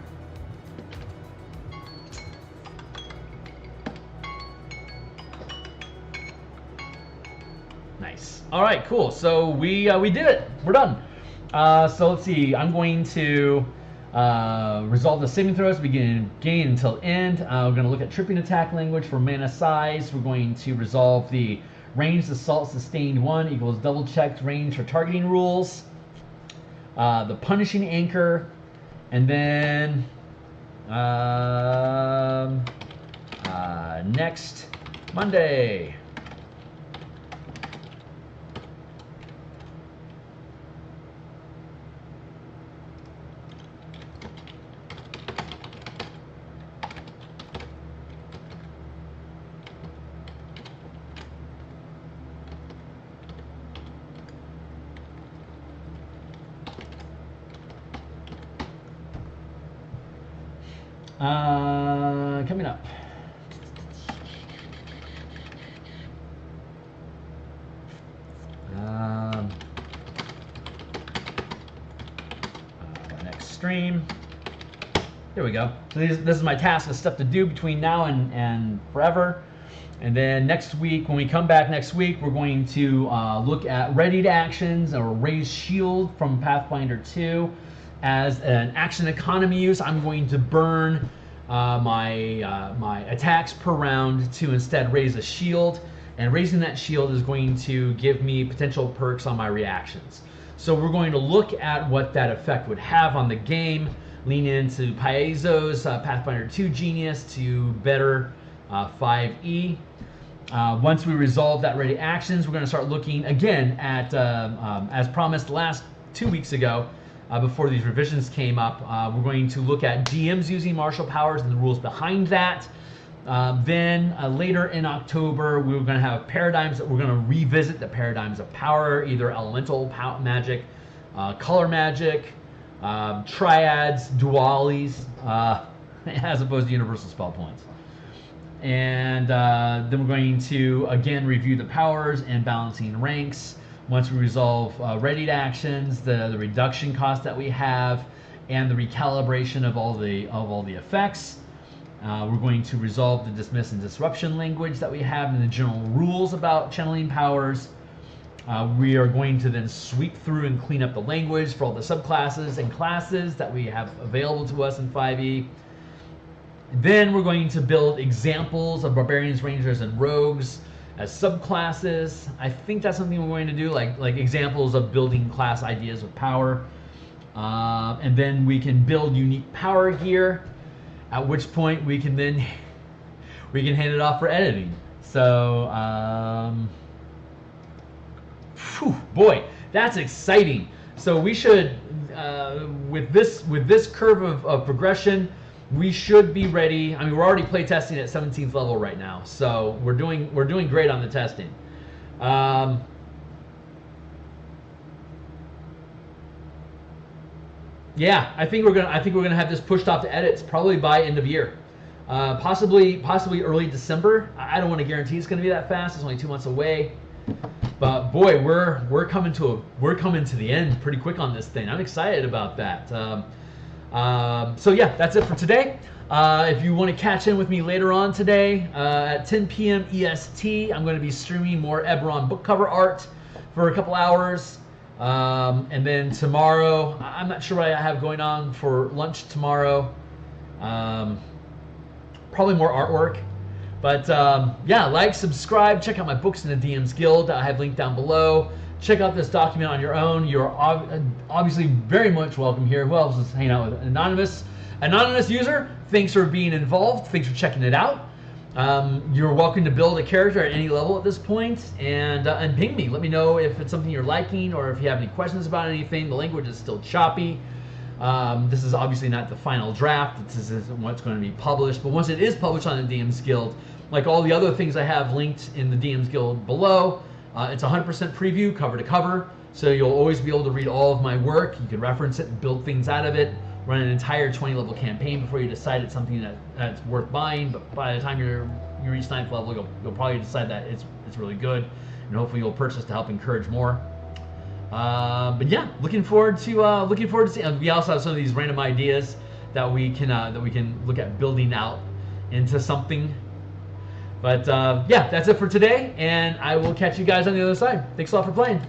nice. All right, cool. So we did it. We're done. So let's see. I'm going to resolve the saving throws beginning gain until end. We're going to look at tripping attack language for mana size. We're going to resolve the ranged assault sustained 1 equals double checked range for targeting rules. The punishing anchor, and then next Monday. Coming up. Next stream. Here we go. So this is my task of stuff to do between now and forever. And then next week, when we come back next week, we're going to look at readied actions or raise shield from Pathfinder 2. As an action economy use, I'm going to burn my attacks per round to instead raise a shield. And raising that shield is going to give me potential perks on my reactions. So we're going to look at what that effect would have on the game, lean into Piezo's Pathfinder 2 Genius to better 5e. Once we resolve that ready actions, we're going to start looking again at, as promised last 2 weeks ago, before these revisions came up, we're going to look at DMs using martial powers and the rules behind that. Then later in October, we're going to have paradigms that we're going to revisit, the paradigms of power, either elemental magic, color magic, triads, dualies, as opposed to universal spell points. And then we're going to again review the powers and balancing ranks. Once we resolve readied actions, the reduction cost that we have, and the recalibration of all the effects. We're going to resolve the dismiss and disruption language that we have in the general rules about channeling powers. We are going to then sweep through and clean up the language for all the subclasses and classes that we have available to us in 5e. Then we're going to build examples of barbarians, rangers, and rogues as subclasses. I think that's something we're going to do, like examples of building class ideas with power. And then we can build unique power gear, at which point we can then hand it off for editing. So, boy, that's exciting. So we should, with this curve of progression, we should be ready. I mean, we're already playtesting at 17th level right now, so we're doing great on the testing. Yeah, I think we're gonna have this pushed off to edits probably by end of year, possibly early December. I don't want to guarantee it's gonna be that fast. It's only 2 months away, but boy, we're coming to the end pretty quick on this thing. I'm excited about that. So yeah, that's it for today. If you want to catch in with me later on today at 10 p.m. EST, I'm going to be streaming more Eberron book cover art for a couple hours. And then tomorrow, I'm not sure what I have going on for lunch tomorrow. Probably more artwork. But yeah, like, subscribe, check out my books in the DMs Guild. I have linked down below. Check out this document on your own. You're obviously very much welcome here. Who else is hanging out with anonymous user? Thanks for being involved. Thanks for checking it out. You're welcome to build a character at any level at this point, and ping me. Let me know if it's something you're liking or if you have any questions about anything. The language is still choppy. This is obviously not the final draft. This isn't what's going to be published. But once it is published on the DMs Guild, like all the other things I have linked in the DMs Guild below, it's 100% preview, cover to cover, so you'll always be able to read all of my work. You can reference it and build things out of it, run an entire 20-level campaign before you decide it's something that's worth buying. But by the time you reach 9th level, you'll probably decide that it's really good, and hopefully you'll purchase to help encourage more. But yeah, looking forward to seeing. We also have some of these random ideas that we can look at building out into something. But yeah, that's it for today, and I will catch you guys on the other side. Thanks a lot for playing.